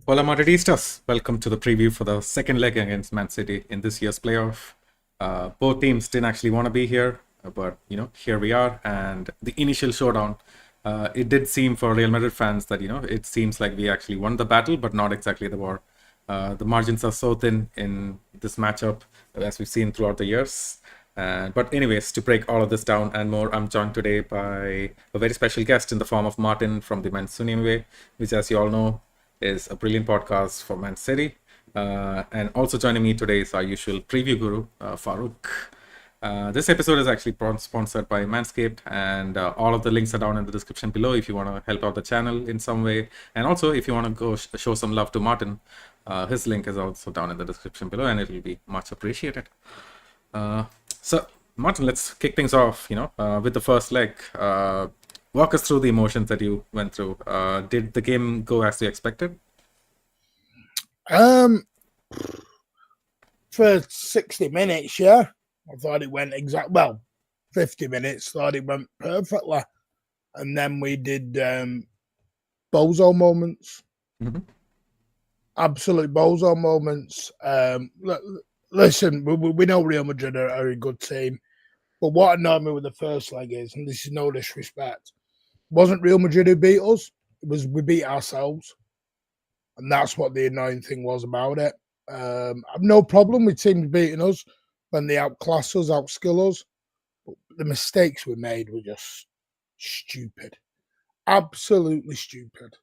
Hola Madridistas, welcome to the preview for the second leg against Man City in this year's playoff. Both teams didn't actually want to be here, but here we are. And the initial showdown, it did seem for Real Madrid fans that it seems like we actually won the battle, but not exactly the war. The margins are so thin in this matchup, as we've seen throughout the years. But anyways, to break all of this down and more, I'm joined today by a very special guest in the form of Martin from the Mancunian Way, which, as you all know, is a brilliant podcast for Man City. And also joining me today is our usual preview guru, Farouk. This episode is actually sponsored by Manscaped, and all of the links are down in the description below if you want to help out the channel in some way. And also, if you want to go show some love to Martin, his link is also down in the description below, and it will be much appreciated. So, Martin, let's kick things off, with the first leg. Walk us through the emotions that you went through. Did the game go as you expected? For 60 minutes, yeah. I thought it went 50 minutes, thought it went perfectly. And then we did bozo moments. Mm-hmm. Absolute bozo moments. Listen, we know Real Madrid are a good team. But what annoyed me with the first leg is, and this is no disrespect, it wasn't Real Madrid who beat us. It was we beat ourselves. And that's what the annoying thing was about it. I've no problem with teams beating us when they outclass us, outskill us. But the mistakes we made were just stupid. Absolutely stupid.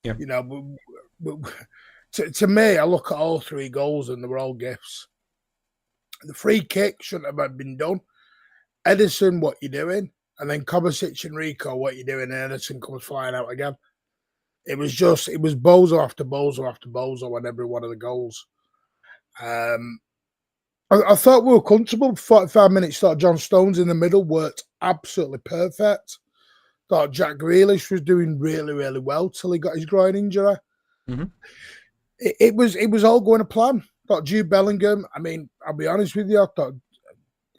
Yeah. To me, I look at all three goals and they were all gifts. The free kick shouldn't have been done. Edison, what you doing? And then Kovacic and Rico, what you doing? And Edison comes flying out again. It was bozo after bozo after bozo on every one of the goals. I thought we were comfortable. 45 minutes, thought John Stones in the middle worked absolutely perfect. Thought Jack Grealish was doing really, really well till he got his groin injury. Mm-hmm. It was all going to plan. Thought Jude Bellingham, I mean, I'll be honest with you, I thought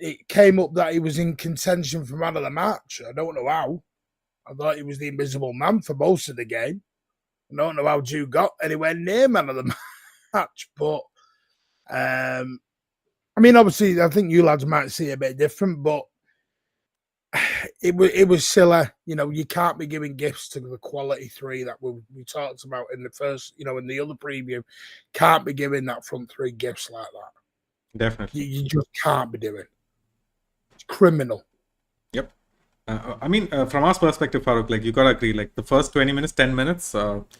it came up that he was in contention for man of the match. I don't know how. I thought he was the invisible man for most of the game. I don't know how Jude got anywhere near man of the match, but I mean, obviously, I think you lads might see it a bit different, but it was silly. You can't be giving gifts to the quality three that we talked about in the first, in the other preview. Can't be giving that front three gifts like that. Definitely. You just can't be doing. It's criminal. Yep. I mean, from our perspective, Farouk, like you gotta agree, like the first 20 minutes, 10 minutes,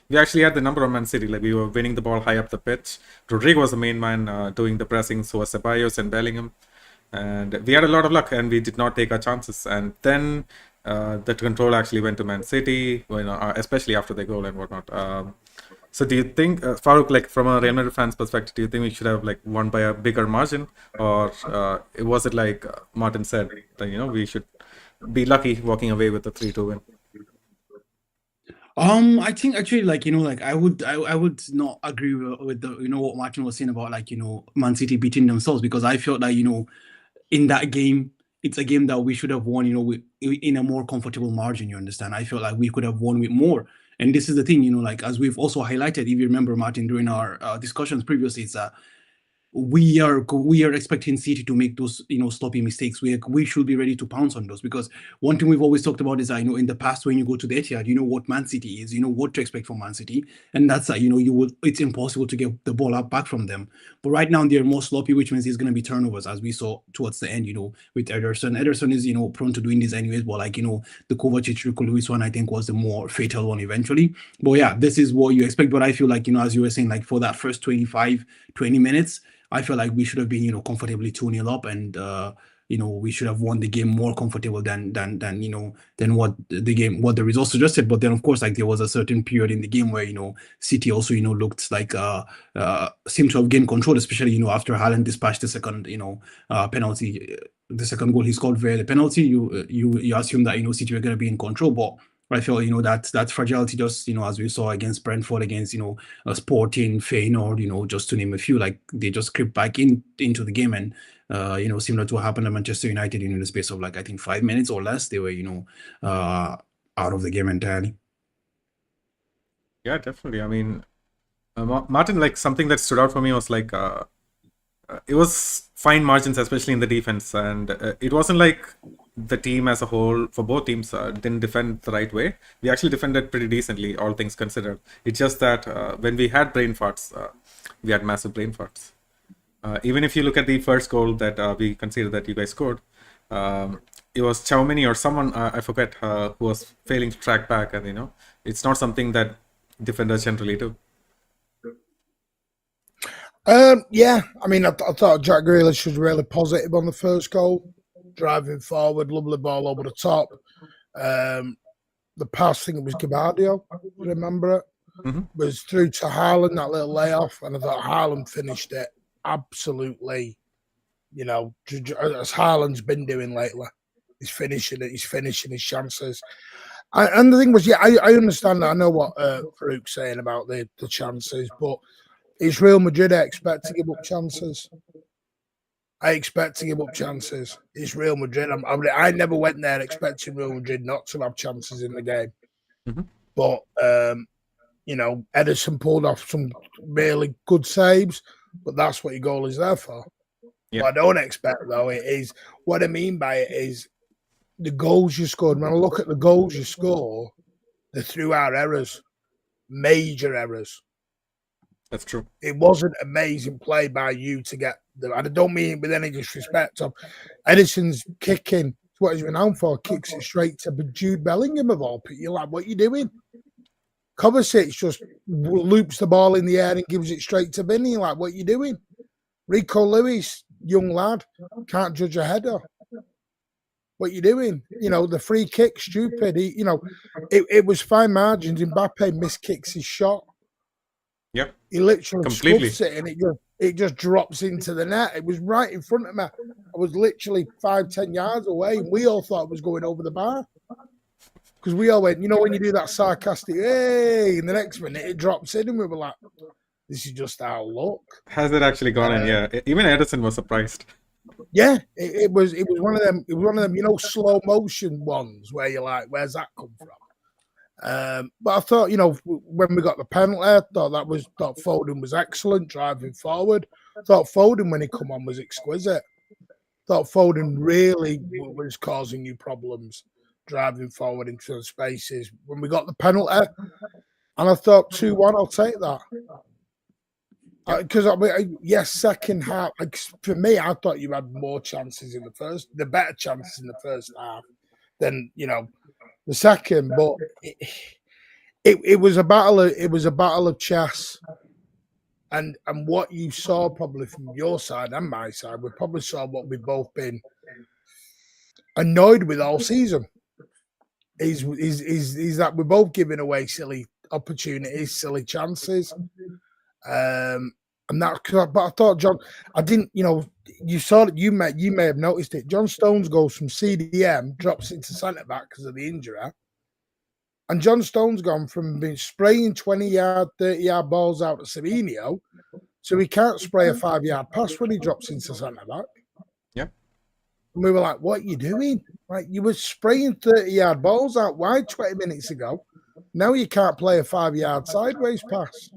we actually had the number of Man City. Like we were winning the ball high up the pitch. Rodrigo was the main man doing the pressing, so was Ceballos and Bellingham. And we had a lot of luck and we did not take our chances. And then the control actually went to Man City, especially after their goal and whatnot. So do you think, Farouk, like from a Real Madrid fan's perspective, do you think we should have like won by a bigger margin? Or was it like Martin said, that, we should be lucky walking away with a 3-2 win? I think actually, I would not agree with the what Martin was saying about Man City beating themselves, because I felt that in that game it's a game that we should have won in a more comfortable margin. You understand? I felt like we could have won with more. And this is the thing, as we've also highlighted, if you remember, Martin, during our discussions previously, it's we are expecting City to make those sloppy mistakes. We should be ready to pounce on those, because one thing we've always talked about is in the past, when you go to the Etihad, you know what Man City is, you know what to expect from Man City, and that's it's impossible to get the ball out back from them. But right now they're more sloppy, which means it's going to be turnovers, as we saw towards the end. With Ederson. Ederson is prone to doing this anyways, but the Kovacic Rico Lewis one, I think, was the more fatal one eventually. But yeah, this is what you expect. But I feel like as you were saying, like for that first 25-20 minutes, I feel like we should have been, comfortably 2-0 up, and we should have won the game more comfortable than what the results suggested. But then, of course, like there was a certain period in the game where City also looked like seemed to have gained control, especially after Haaland dispatched the second penalty, the second goal he scored via the penalty. You assume that City were going to be in control, but I feel that fragility, just as we saw against Brentford, against Sporting, Feyenoord, just to name a few, like they just crept back into the game, and similar to what happened at Manchester United, in the space of I think 5 minutes or less, they were out of the game entirely. Yeah, definitely. I mean, Martin, like something that stood out for me was like it was fine margins, especially in the defense, and it wasn't like the team as a whole for both teams didn't defend the right way. We actually defended pretty decently, all things considered. It's just that when we had brain farts, we had massive brain farts. Even if you look at the first goal that we consider that you guys scored, it was Xiaomini or someone I forget who was failing to track back, and it's not something that defenders generally do. Yeah, I mean, I thought Jack Grealish was really positive on the first goal, driving forward, lovely ball over the top. The pass, I think it was Gabardio, remember it? Was through to Haaland, that little layoff, and I thought Haaland finished it absolutely, as Haaland's been doing lately. He's finishing it, he's finishing his chances. And the thing was, yeah, I understand that. I know what Farouk's saying about the chances, but it's Real Madrid. I expect to give up chances. It's Real Madrid. I never went there expecting Real Madrid not to have chances in the game. But, Ederson pulled off some really good saves, but that's what your goal is there for. Yeah. What I don't expect, though, what I mean by it is the goals you scored. When I look at the goals you score, they're through our errors, major errors. That's true. It wasn't amazing play by you to get them. I don't mean it with any disrespect. Edison's kicking, what he's been known for, kicks it straight to Jude Bellingham of all people. You're like, what are you doing? Kovacic just loops the ball in the air and gives it straight to Vinny. You're like, what are you doing? Rico Lewis, young lad, can't judge a header. What are you doing? The free kick, stupid. It was fine margins. Mbappe miskicks his shot. Yep. He literally completely scuffs it and it just drops into the net. It was right in front of me. I was literally 5-10 yards away, and we all thought it was going over the bar. Because we all went, when you do that sarcastic, hey, in the next minute it drops in, and we were like, this is just our luck. Has it actually gone in? Yeah. Even Edison was surprised. Yeah, it was one of them. It was one of them, slow motion ones where you're like, where's that come from? But I thought, when we got the penalty, I thought Foden was excellent driving forward. I thought Foden, when he come on, was exquisite. I thought Foden really was causing you problems driving forward into the spaces. When we got the penalty, and I thought 2-1, I'll take that. Because yes, second half, for me, I thought you had more chances the better chances in the first half than the second. But it was a battle. It was a battle of chess, and what you saw probably from your side and my side, we probably saw what we've both been annoyed with all season. Is that we're both giving away silly opportunities, silly chances. And that, but I thought John, I didn't, you saw that you may have noticed it. John Stones goes from CDM, drops into centre back because of the injury, and John Stones gone from being spraying 20-yard, 30-yard balls out at Savinio, so he can't spray a 5-yard pass when he drops into centre back. Yeah, and we were like, "What are you doing? Like you were spraying 30-yard balls out wide 20 minutes ago. Now you can't play a 5-yard sideways pass."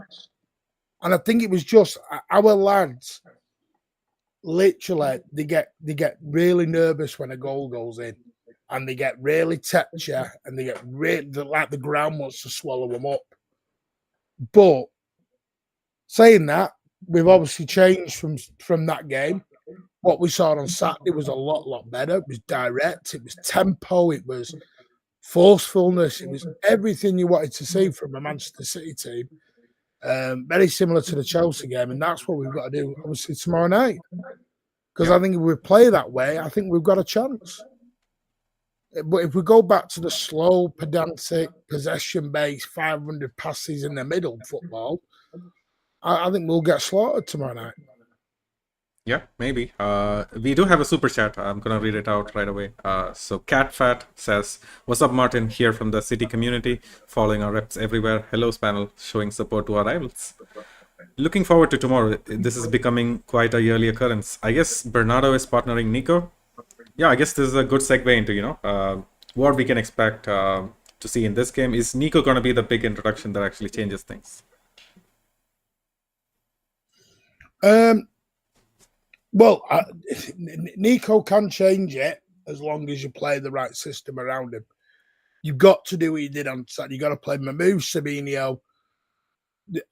And I think it was just our lads. Literally, they get really nervous when a goal goes in, and they get really touchy, and they get really like the ground wants to swallow them up. But saying that, we've obviously changed from that game. What we saw on Saturday was a lot better. It was direct. It was tempo. It was forcefulness. It was everything you wanted to see from a Manchester City team. Very similar to the Chelsea game, and that's what we've got to do, obviously, tomorrow night. Because I think if we play that way, I think we've got a chance. But if we go back to the slow, pedantic, possession-based, 500 passes in the middle football, I think we'll get slaughtered tomorrow night. Yeah, maybe. We do have a super chat. I'm going to read it out right away. So CatFat says, "What's up, Martin? Here from the City community, following our reps everywhere. Hello, panel, showing support to our rivals. Looking forward to tomorrow. This is becoming quite a yearly occurrence. I guess Bernardo is partnering Nico. Yeah, I guess this is a good segue into, what we can expect to see in this game. Is Nico going to be the big introduction that actually changes things?" Well, Nico can change it as long as you play the right system around him. You've got to do what you did on Saturday. You've got to play Mahmoud, Sabinho.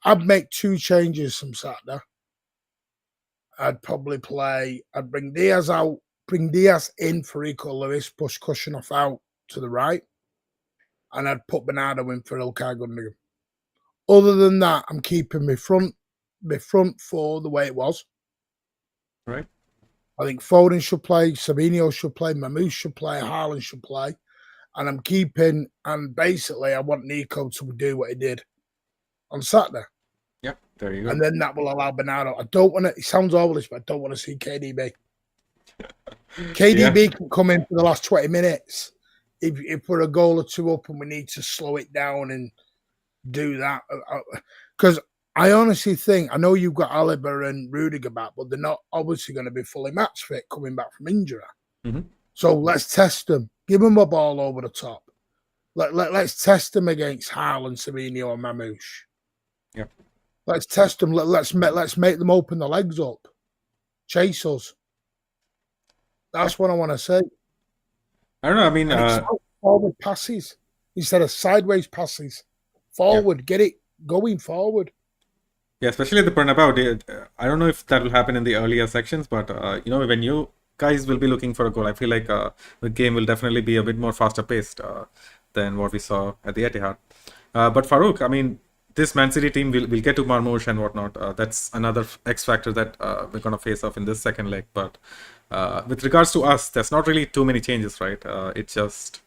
I'd make 2 changes from Saturday. I'd bring Diaz out, bring Diaz in for Rico Lewis, push Kushinov out to the right, and I'd put Bernardo in for Ilkay Gundogan. Other than that, I'm keeping my front 4 the way it was. Right. I think Foden should play, Sabinho should play, Mahmoud should play, Haaland should play. And basically I want Nico to do what he did on Saturday. Yeah, there you go. And then that will allow Bernardo. I don't want to, it sounds obvious, but I don't want to see KDB. KDB can come in for the last 20 minutes if we're a goal or 2 up and we need to slow it down and do that. Because I honestly think, I know you've got Alaba and Rudiger back, but they're not obviously going to be fully match fit coming back from injury. Mm-hmm. So let's test them. Give them a ball over the top. Let's test them against Haaland, Sabinho, and Mamouche. Yep. Let's test them. Let's make them open the legs up. Chase us. That's what I want to say. I don't know. I mean, forward passes instead of sideways passes. Forward, get it going forward. Yeah, especially the Bernabeu. I don't know if that will happen in the earlier sections, but when you guys will be looking for a goal, I feel like the game will definitely be a bit more faster paced than what we saw at the Etihad. But Farouk, I mean, this Man City team will get to Marmoush and whatnot. That's another X factor that we're going to face off in this second leg. But with regards to us, there's not really too many changes, right? It's just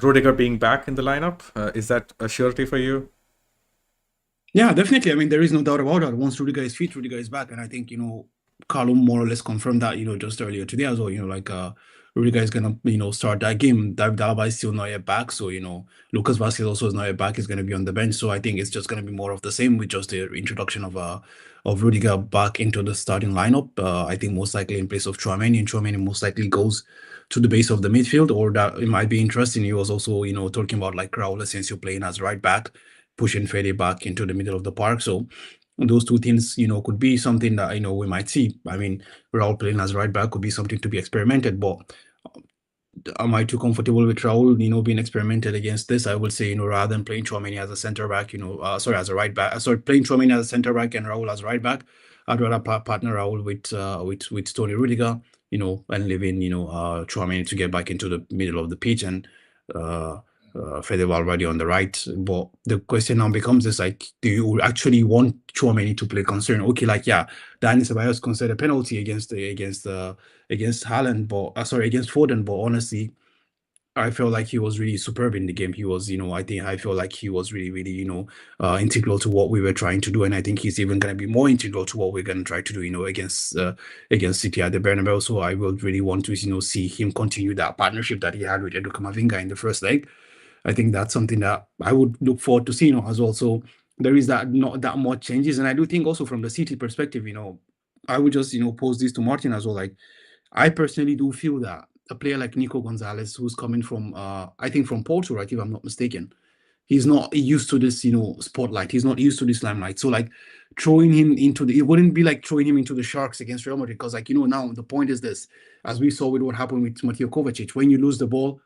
Rudiger being back in the lineup. Is that a surety for you? Yeah, definitely. I mean, there is no doubt about it. Once Rudiger is fit, Rudiger is back. And I think, Carlo more or less confirmed that, just earlier today as well. Rudiger is going to, start that game. David Alaba is still not yet back. So, Lucas Vazquez also is not yet back. He's going to be on the bench. So I think it's just going to be more of the same with just the introduction of Rudiger back into the starting lineup. I think most likely in place of Tchouaméni. And Tchouaméni most likely goes to the base of the midfield, or that it might be interesting. He was also, talking about like Raul Asensio playing as right back, pushing Fede back into the middle of the park. So those 2 things, could be something that, we might see. I mean, Raul playing as right back could be something to be experimented, but am I too comfortable with Raul, being experimented against this? I would say, rather than playing Tchouaméni as a center back, as a right back, playing Tchouaméni as a center back and Raul as right back, I'd rather partner Raul with Tony Rudiger, and leaving, Tchouaméni to get back into the middle of the pitch and Fede Valverde on the right. But the question now becomes is like, do you actually want Tchouaméni to play concern? Okay, like Dani Ceballos conceded a penalty against Haaland, but against Foden. But honestly, I felt like he was really superb in the game. He was, I feel like he was really, really, integral to what we were trying to do, and I think he's even going to be more integral to what we're going to try to do, against City at the Bernabeu. So I will really want to, see him continue that partnership that he had with Edu Camavinga in the first leg. I think that's something that I would look forward to seeing as well. So there is not that much changes, and I do think also from the City perspective, I would just pose this to Martin as well. Like, I personally do feel that a player like Nico Gonzalez, who's coming from I think from Porto, right, if I'm not mistaken, he's not used to this spotlight. He's not used to this limelight. So like throwing him into it wouldn't be like throwing him into the Sharks against Real Madrid, because now the point is this, as we saw with what happened with Mateo Kovacic, when you lose the ball,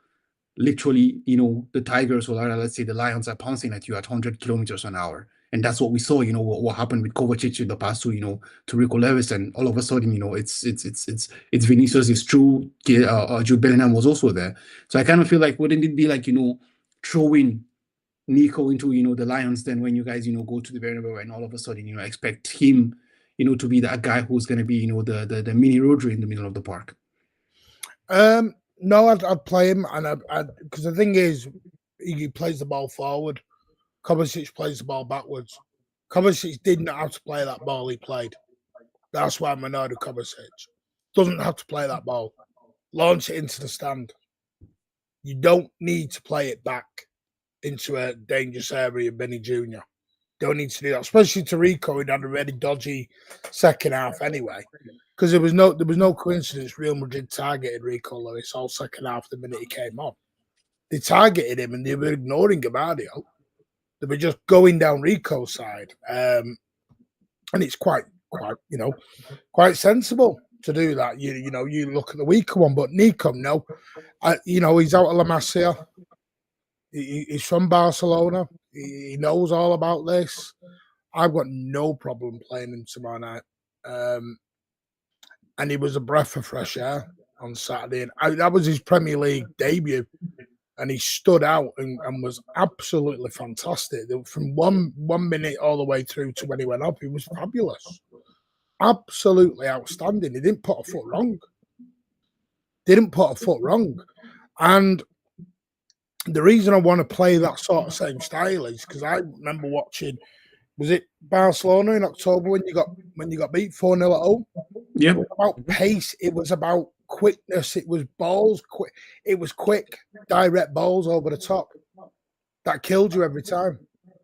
literally, the Tigers, or let's say the Lions, are pouncing at you at 100 kilometers an hour. And that's what we saw, what happened with Kovacic in the past to Rico Lewis. And all of a sudden, it's Vinicius, it's true. Jude Bellingham was also there. So I kind of feel like, wouldn't it be like, throwing Nico into, the Lions, then when you guys, go to the Bernabeu and all of a sudden, expect him, to be that guy who's going to be, the mini Rodri in the middle of the park? No, I'd play him, and because the thing is, he plays the ball forward. Kovacic plays the ball backwards. Kovacic didn't have to play that ball he played. That's why I'm annoyed with Kovacic. Doesn't have to play that ball. Launch it into the stand. You don't need to play it back into a dangerous area, Benny Jr. Don't need to do that, especially to Rico, who'd had a really dodgy second half anyway. Because there was no coincidence Real Madrid targeted Rico Lewis all second half the minute he came on. They targeted him and they were ignoring Gabardio. They were just going down Rico's side. and it's quite quite sensible to do that. You look at the weaker one, but Nico, no, he's out of La Masia. He's from Barcelona. He knows all about this. I've got no problem playing him tomorrow night. And he was a breath of fresh air on Saturday. And that was his Premier League debut. And he stood out and was absolutely fantastic. From one minute all the way through to when he went up, he was fabulous. Absolutely outstanding. He didn't put a foot wrong. And the reason I want to play that sort of same style is because I remember watching, was it Barcelona in October when you got beat 4-0 at home? Yeah. It was about pace. It was about quickness. It was balls quick. It was quick, direct balls over the top that killed you every time.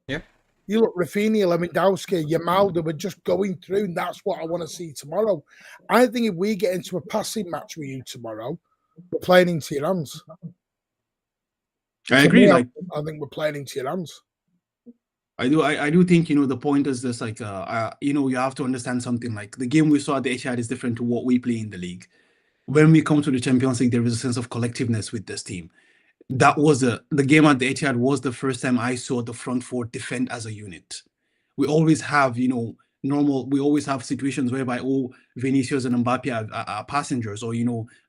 Yeah. You look, Rafinha, Lewandowski, Yamal, they were just going through, and that's what I want to see tomorrow. I think if we get into a passing match with you tomorrow, we're playing into your hands. I agree. I think we're playing into your hands. I do think, the point is this, you have to understand something. Like, the game we saw at the Etihad is different to what we play in the league. When we come to the Champions League, there is a sense of collectiveness with this team. That was the game at the Etihad was the first time I saw the front four defend as a unit. We always have, we always have situations whereby, Vinicius and Mbappe are passengers, or,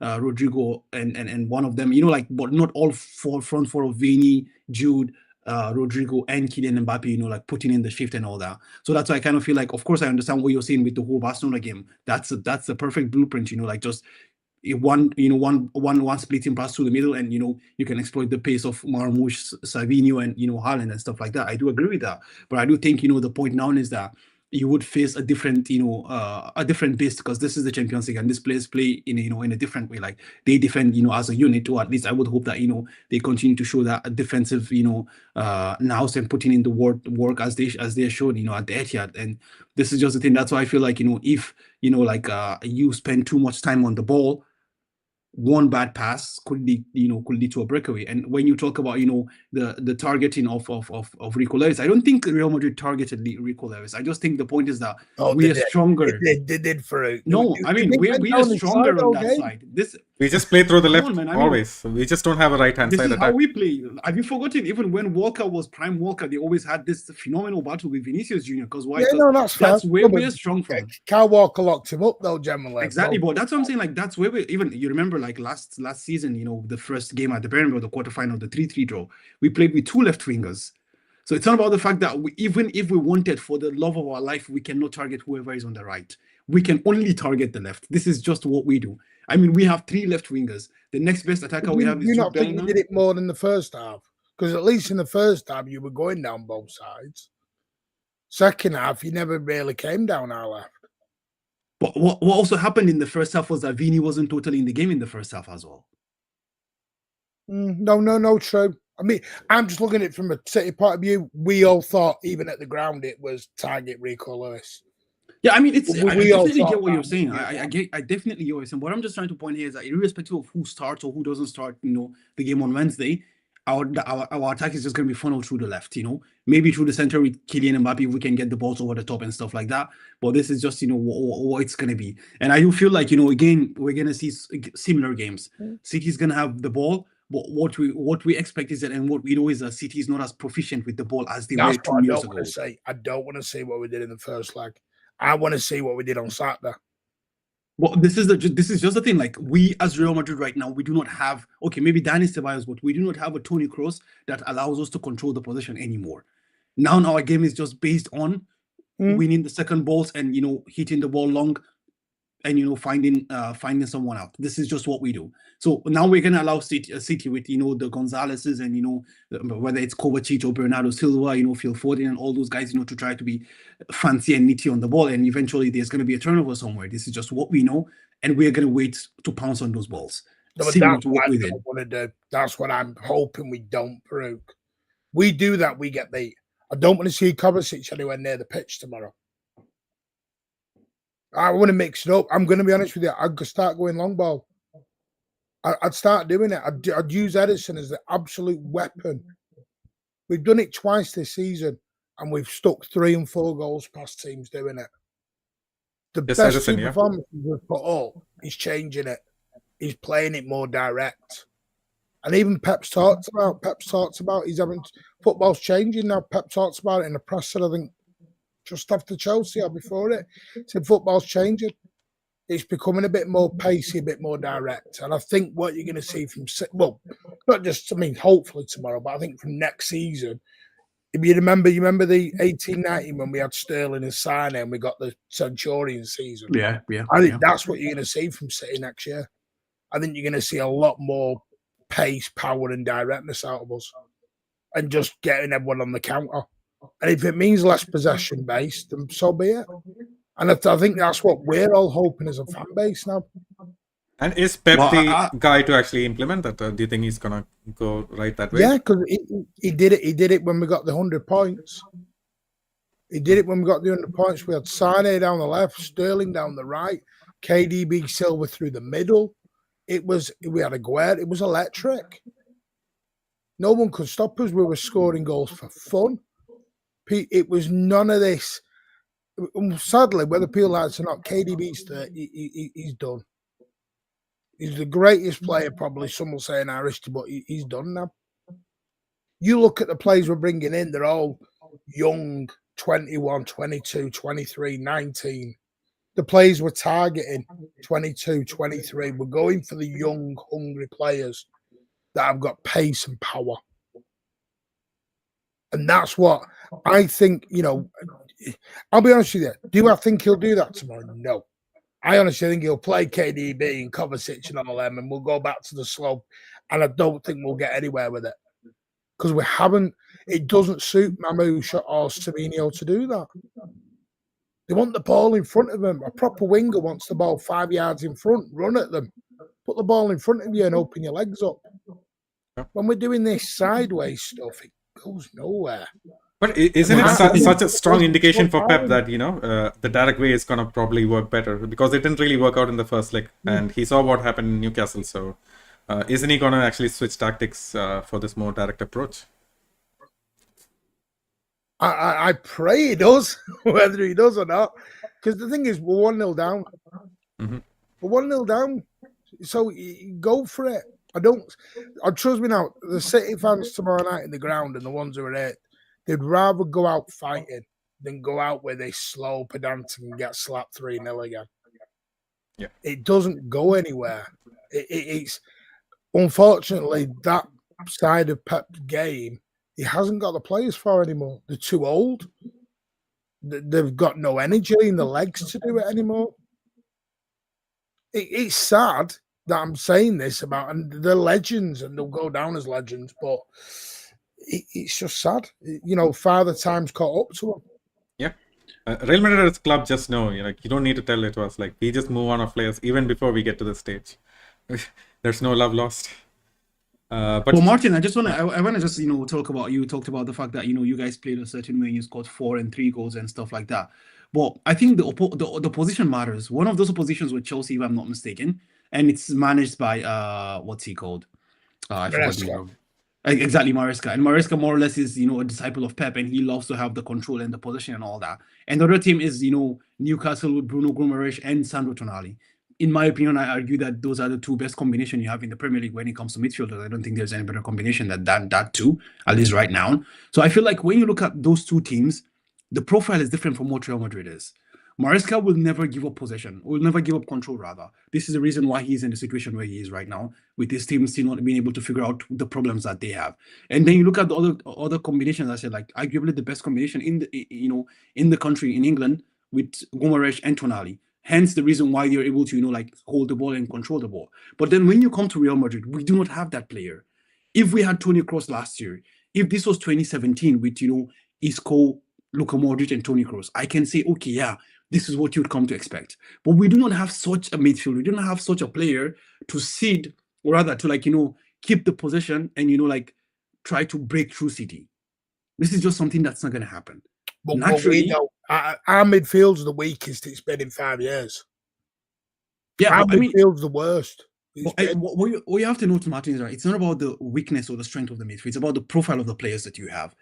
Rodrigo and one of them, but not all front four of Vini, Jude, Rodrigo and Kylian Mbappe, putting in the shift and all that. So that's why I kind of feel like, of course, I understand what you're saying with the whole Barcelona game. That's the perfect blueprint, just one splitting pass through the middle, and you can exploit the pace of Marmoush, Savinho, and Haaland and stuff like that. I do agree with that, but I do think the point now is that you would face a different beast, because this is the Champions League and these players play in in a different way. Like, they defend as a unit, or at least I would hope that they continue to show that defensive nous and putting in the work as they showed at the Etihad. And this is just the thing. That's why I feel like if you spend too much time on the ball, one bad pass could lead to a breakaway. And when you talk about the targeting of Rico Lewis, I don't think Real Madrid targeted Rico Lewis. I just think the point is that we are stronger. They did for it. No, I mean, we are stronger on that side. We just play through the left always. So we just don't have a right hand side This is attack. how we play. Have you forgotten? Even when Walker was prime Walker, they always had this phenomenal battle with Vinicius Junior. Because why? Yeah, that's where we're strong from. Kyle Walker locked him up though, generally. Exactly, but that's what I'm saying. Like, that's where we you remember, like last season, the first game at the Bernabeu, the quarterfinal, the 3-3 draw, we played with two left wingers. So it's not about the fact that even if we wanted, for the love of our life, we cannot target whoever is on the right. We can only target the left. This is just what we do. I mean, we have three left wingers. The next best attacker we have is Jude Bellingham. You did it more than the first half? Because at least in the first half, you were going down both sides. Second half, you never really came down our left. But what also happened in the first half was that Vini wasn't totally in the game in the first half as well. No, true. I mean, I'm just looking at it from a City point of view. We all thought, even at the ground, it was target Rico Lewis. Yeah, I mean, I definitely get what you're saying. I definitely get what you're saying. What I'm just trying to point here is that, irrespective of who starts or who doesn't start, the game on Wednesday, our attack is just going to be funneled through the left. Maybe through the center with Kylian Mbappe, if we can get the balls over the top and stuff like that. But this is just what it's going to be. And I do feel like again, we're going to see similar games. City's going to have the ball. But what we expect is that, and what we know is that City is not as proficient with the ball as they were 2 years ago. I don't want to see what we did in the first leg. I want to see what we did on Saturday. Well, this is just the thing. Like, we as Real Madrid right now, we do not have, maybe Dani Ceballos, but we do not have a Toni Kroos that allows us to control the possession anymore. Now our game is just based on winning the second balls and hitting the ball long and finding someone out. This is just what we do. So now we're gonna allow City with the Gonzalez's and whether it's Kovacic or Bernardo Silva, Phil Foden and all those guys, to try to be fancy and nitty on the ball, and eventually there's gonna be a turnover somewhere. This is just what we know, and we're gonna wait to pounce on those balls. Similar to what we did. That's what I'm hoping we don't, Farouk. We do that, we get beat. I don't want to see Kovacic anywhere near the pitch tomorrow. I want to mix it up. I'm going to be honest with you. I'd start going long ball. I'd start doing it. I'd use Edison as the absolute weapon. We've done it twice this season, and we've stuck 3 and 4 goals past teams doing it. The Yes, best Edison, two yeah. performances we've put up, he's changing it. He's playing it more direct. And even Pep's talked about he's having football's changing now. Pep talks about it in the press, I think just after Chelsea or before it. He said football's changing. It's becoming a bit more pacey, a bit more direct. And I think what you're going to see from, well, not just, I mean, hopefully tomorrow, but I think from next season, if you remember the 18-19 when we had Sterling and Sane and we got the Centurion season. Yeah. I think that's what you're going to see from City next year. I think you're going to see a lot more pace, power, and directness out of us, and just getting everyone on the counter. And if it means less possession based, then so be it. And I think that's what we're all hoping as a fan base now. And is Pep the guy to actually implement that? Do you think he's gonna go right that way? Yeah, because he did it. He did it when we got the 100 points. He did it when we got the 100 points. We had Sane down the left, Sterling down the right, KDB Silva through the middle. We had Aguero. It was electric. No one could stop us. We were scoring goals for fun. It was none of this. Sadly, whether people like it or not, KDB's he's done. He's the greatest player, probably some will say in our history, but he's done now. You look at the players we're bringing in, they're all young, 21, 22, 23, 19. The players we're targeting, 22, 23. We're going for the young, hungry players that have got pace and power. And that's what I think, I'll be honest with you. Do I think he'll do that tomorrow? No. I honestly think he'll play KDB and Kovacic and all them, and we'll go back to the slope. And I don't think we'll get anywhere with it. Because it doesn't suit Mamouche or Savino to do that. They want the ball in front of them. A proper winger wants the ball 5 yards in front, run at them, put the ball in front of you and open your legs up. When we're doing this sideways stuff, it goes nowhere. But isn't it such a strong indication for Pep that, the direct way is going to probably work better? Because it didn't really work out in the first leg. And he saw what happened in Newcastle. So isn't he going to actually switch tactics for this more direct approach? I pray he does, whether he does or not. Because the thing is, we're 1-0 down. Mm-hmm. We're 1-0 down. So go for it. Trust me now, the City fans tomorrow night in the ground and the ones who are there, they'd rather go out fighting than go out where they slow, pedantic and get slapped 3-0 again. Yeah. It doesn't go anywhere. It's unfortunately that side of Pep's game, he hasn't got the players for anymore. They're too old. They've got no energy in the legs to do it anymore. It's sad that I'm saying this about, and they're legends and they'll go down as legends, but it's just sad. Father Time's caught up to them. Yeah. Real Madrid as a club just know, you don't need to tell it to us. Like, we just move on our players even before we get to the stage. There's no love lost. But Martin, I want to just talk about, you talked about the fact that you guys played a certain way and you scored 4 and 3 goals and stuff like that. But I think the position matters. One of those positions was Chelsea, if I'm not mistaken, and it's managed by what's he called? I forgot the name. Exactly, Maresca. And Maresca more or less is a disciple of Pep, and he loves to have the control and the possession and all that. And the other team is Newcastle with Bruno Guimaraes and Sandro Tonali. In my opinion, I argue that those are the two best combinations you have in the Premier League when it comes to midfielders. I don't think there's any better combination than that two, at least right now. So I feel like when you look at those two teams, the profile is different from what Real Madrid is. Maresca will never give up possession, will never give up control, rather. This is the reason why he's in the situation where he is right now, with his team still not being able to figure out the problems that they have. And then you look at the other combinations, I said, like arguably the best combination in the country, in England, with Guimaraes and Tonali. Hence the reason why they're able to, hold the ball and control the ball. But then when you come to Real Madrid, we do not have that player. If we had Toni Kroos last year, if this was 2017 with, Isco, Luka Modric and Toni Kroos, I can say, okay, yeah, this is what you'd come to expect. But we do not have such a midfield. We do not have such a player to seed, or rather to keep the possession and try to break through City. This is just something that's not going to happen. But naturally, our midfield's the weakest it's been in 5 years. Yeah, our midfield's the worst. What you have to note, Martin, is right. It's not about the weakness or the strength of the midfield. It's about the profile of the players that you have.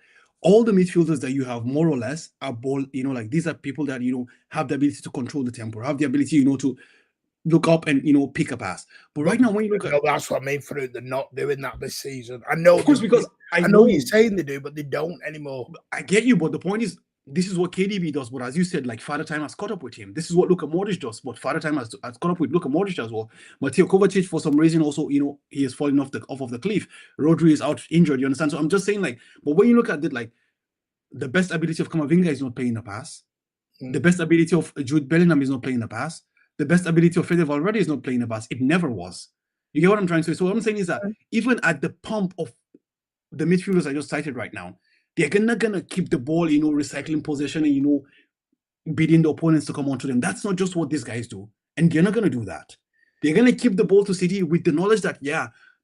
all the midfielders that you have, more or less, are ball. Like these are people that have the ability to control the tempo, have the ability, to look up and pick a pass. But right now, when you look at, that's what I mean. For they're not doing that this season. I know, of course, because I know you're saying they do, but they don't anymore. I get you, but the point is, this is what KDB does. But as you said, like Father Time has caught up with him. This is what Luka Modric does. But Father Time has caught up with Luka Modric as well. Mateo Kovacic, for some reason, also he is falling off of the cliff. Rodri is out injured. You understand? So I'm just saying, like, but when you look at it, like, the best ability of Kamavinga is not playing the pass. The best ability of Jude Bellingham is not playing the pass. The best ability of Fede Valverde is not playing the pass. It never was. You get what I'm trying to say? So what I'm saying is that even at the pump of the midfielders I just cited right now, they're gonna keep the ball, recycling possession and beating the opponents to come onto them. That's not just what these guys do, and they're not gonna do that. They're gonna keep the ball to City with the knowledge that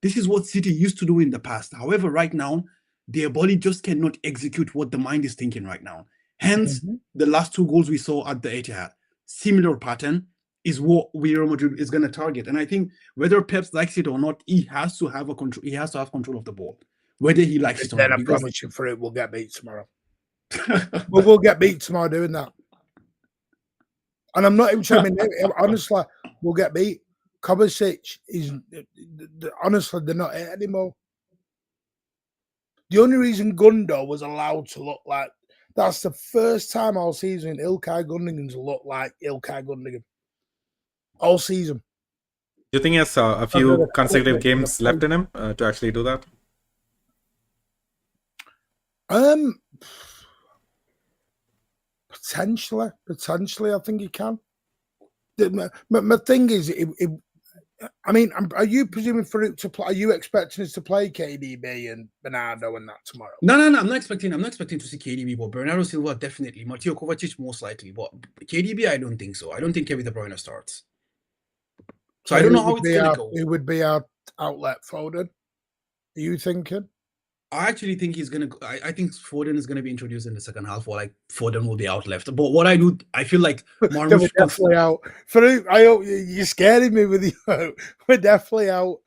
this is what City used to do in the past. However, right now, their body just cannot execute what the mind is thinking right now. Hence, the last 2 goals we saw at the Etihad, similar pattern is what Real Madrid is gonna target. And I think whether Pep likes it or not, he has to have control. He has to have control of the ball, whether he likes it or not. Then I promise you, for it, we'll get beat tomorrow. We'll get beat tomorrow doing that. And I'm not even trying to honestly, we'll get beat. Kovacic is honestly, they're not it anymore. The only reason Gundo was allowed to look like that's the first time all season Ilkay Gundogan's looked like Ilkay Gundogan. All season. Do you think he has a few consecutive games left in him to actually do that? Potentially, I think he can. My thing is, are you presuming for it to play? Are you expecting us to play KDB and Bernardo and that tomorrow? No. I'm not expecting to see KDB, but Bernardo Silva definitely. Mateo Kovacic most likely, but KDB I don't think so. I don't think Kevin De Bruyne starts. So I don't know how it's gonna go. It would be our outlet, Foden. Are you thinking? I actually think he's gonna. I think Foden is gonna be introduced in the second half, or like Foden will be out left. But what I feel like Marmoush definitely out. You're scaring me with you. We're definitely out.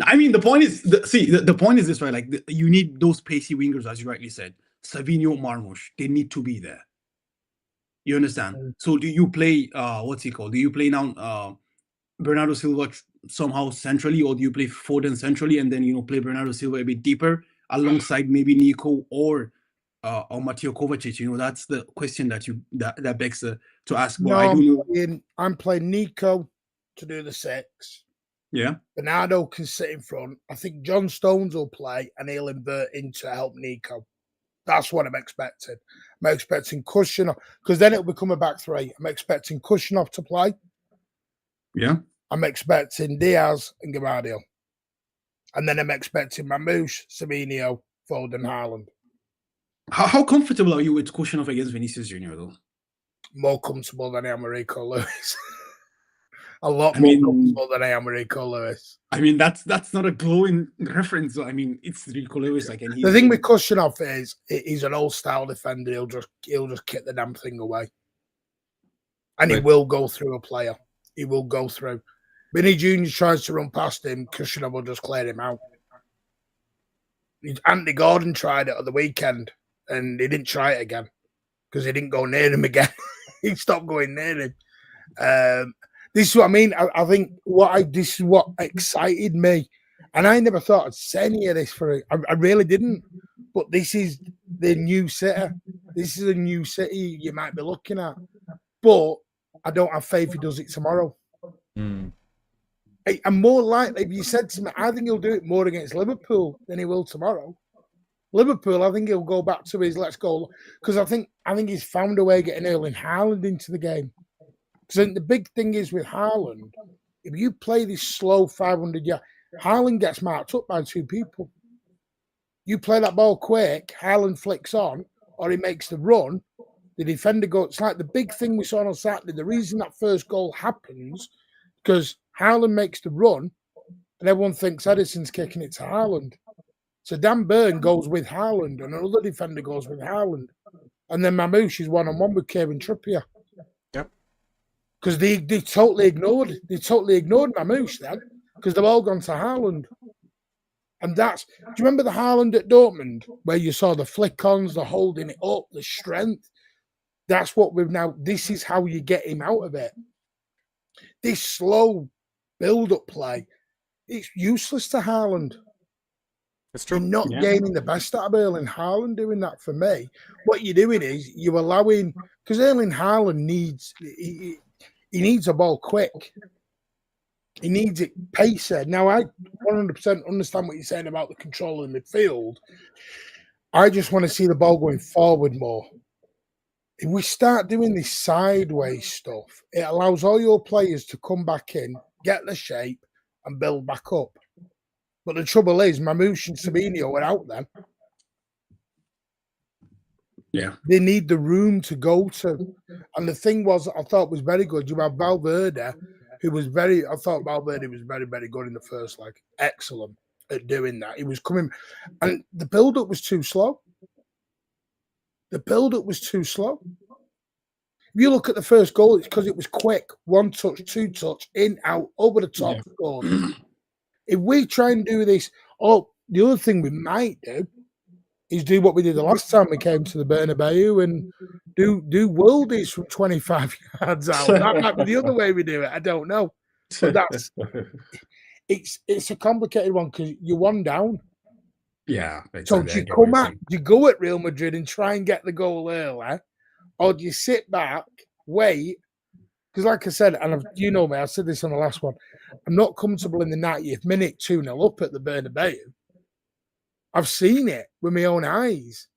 I mean, the point is, the point is this, right? Like you need those pacey wingers, as you rightly said. Savinho, Marmoush, they need to be there. You understand? So do you play? What's he called? Do you play now? Bernardo Silva somehow centrally, or do you play Foden centrally and then play Bernardo Silva a bit deeper alongside maybe Nico or Mateo Kovacic? That's the question that begs to ask. Well, I'm playing Nico to do the 6. Yeah. Bernardo can sit in front. I think John Stones will play and he'll invert in to help Nico. That's what I'm expecting. I'm expecting Kushner, because then it'll become a back 3. I'm expecting Kushner to play. Yeah. I'm expecting Diaz and Gavardio. And then I'm expecting Mamouche, Savinho, Foden, Haaland. How comfortable are you with Kushner against Vinicius Junior though? More comfortable than I am with Rico Lewis. A lot more comfortable than I am with Rico Lewis. I mean, that's not a glowing reference. I mean, it's Rico Lewis. Like, the thing with Kushner is he's an old style defender. He'll just kick the damn thing away. And he will go through a player. He will go through. Vinny Jr. tries to run past him, Kushner will just clear him out. Anthony Gordon tried it at the weekend, and he didn't try it again because he didn't go near him again. He stopped going near him. This is what I mean. I think this is what excited me, and I never thought I'd say any of this I really didn't. But this is the new city. This is a new city you might be looking at, but I don't have faith he does it tomorrow. I'm more likely, if you said to me, I think he'll do it more against Liverpool than he will tomorrow. Liverpool, I think he'll go back to his let's go, because I think he's found a way of getting Erling Haaland into the game. Because I think the big thing is with Haaland, if you play this slow 500 yard, Haaland gets marked up by 2 people. You play that ball quick, Haaland flicks on, or he makes the run, the defender goes. It's like the big thing we saw on Saturday. The reason that first goal happens, because Haaland makes the run, and everyone thinks Edison's kicking it to Haaland. So Dan Burn goes with Haaland, and another defender goes with Haaland. And then Mamouche is one-on-one with Kieran Trippier. Yep. Because they totally ignored Mamouche then, because they've all gone to Haaland. And do you remember the Haaland at Dortmund, where you saw the flick-ons, the holding it up, the strength? That's what we've now, this is how you get him out of it. This slow build-up play, it's useless to Haaland. It's true. You're not gaining the best out of Erling Haaland doing that for me. What you're doing is you're allowing, because Erling Haaland needs, he needs a ball quick. He needs it pacer. Now, I 100% understand what you're saying about the control in the midfield. I just want to see the ball going forward more. If we start doing this sideways stuff, it allows all your players to come back in, get the shape, and build back up. But the trouble is, Mamouche and Sabinho are out there. Yeah. They need the room to go to. And the thing was, I thought was very good. You have Valverde, who was I thought Valverde was very, very good in the first leg. Excellent at doing that. He was coming, and the build-up was too slow. If you look at the first goal, it's because it was quick. 1 touch, 2 touch, in, out, over the top, scored. If we try and do this, the other thing we might do is do what we did the last time we came to the Bernabeu and do worldies from 25 yards out. That might be the other way we do it. I don't know. But it's a complicated one because you're one down. Yeah. So do you go at Real Madrid and try and get the goal early, or do you sit back, wait? Because like I said, and you know me, I said this on the last one, I'm not comfortable in the 90th minute 2-0 up at the Bernabeu. I've seen it with my own eyes,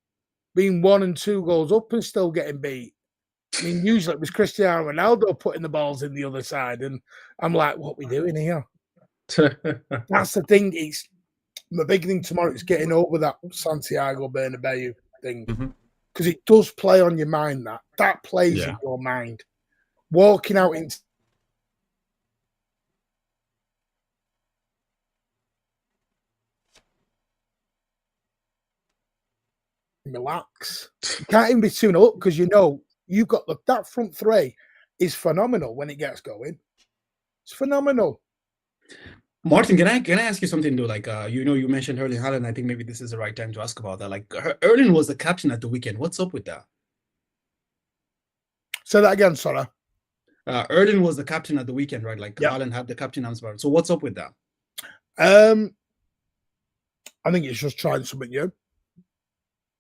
being 1 and 2 goals up and still getting beat. I mean, usually it was Cristiano Ronaldo putting the balls in the other side, and I'm like, what are we doing here? That's the thing. It's my big thing tomorrow is getting over that Santiago Bernabeu thing, because it does play on your mind. That plays in your mind. Walking out into relax. You can't even be 2-0 up because you know you've got that front three is phenomenal when it gets going. It's phenomenal. Martin, can I ask you something though? Like, you mentioned Erling Haaland. I think maybe this is the right time to ask about that. Like, Erling was the captain at the weekend. What's up with that? Say that again, sorry. Erling was the captain at the weekend, right? Like, Haaland had the captain armband. So what's up with that? I think he's just trying something new.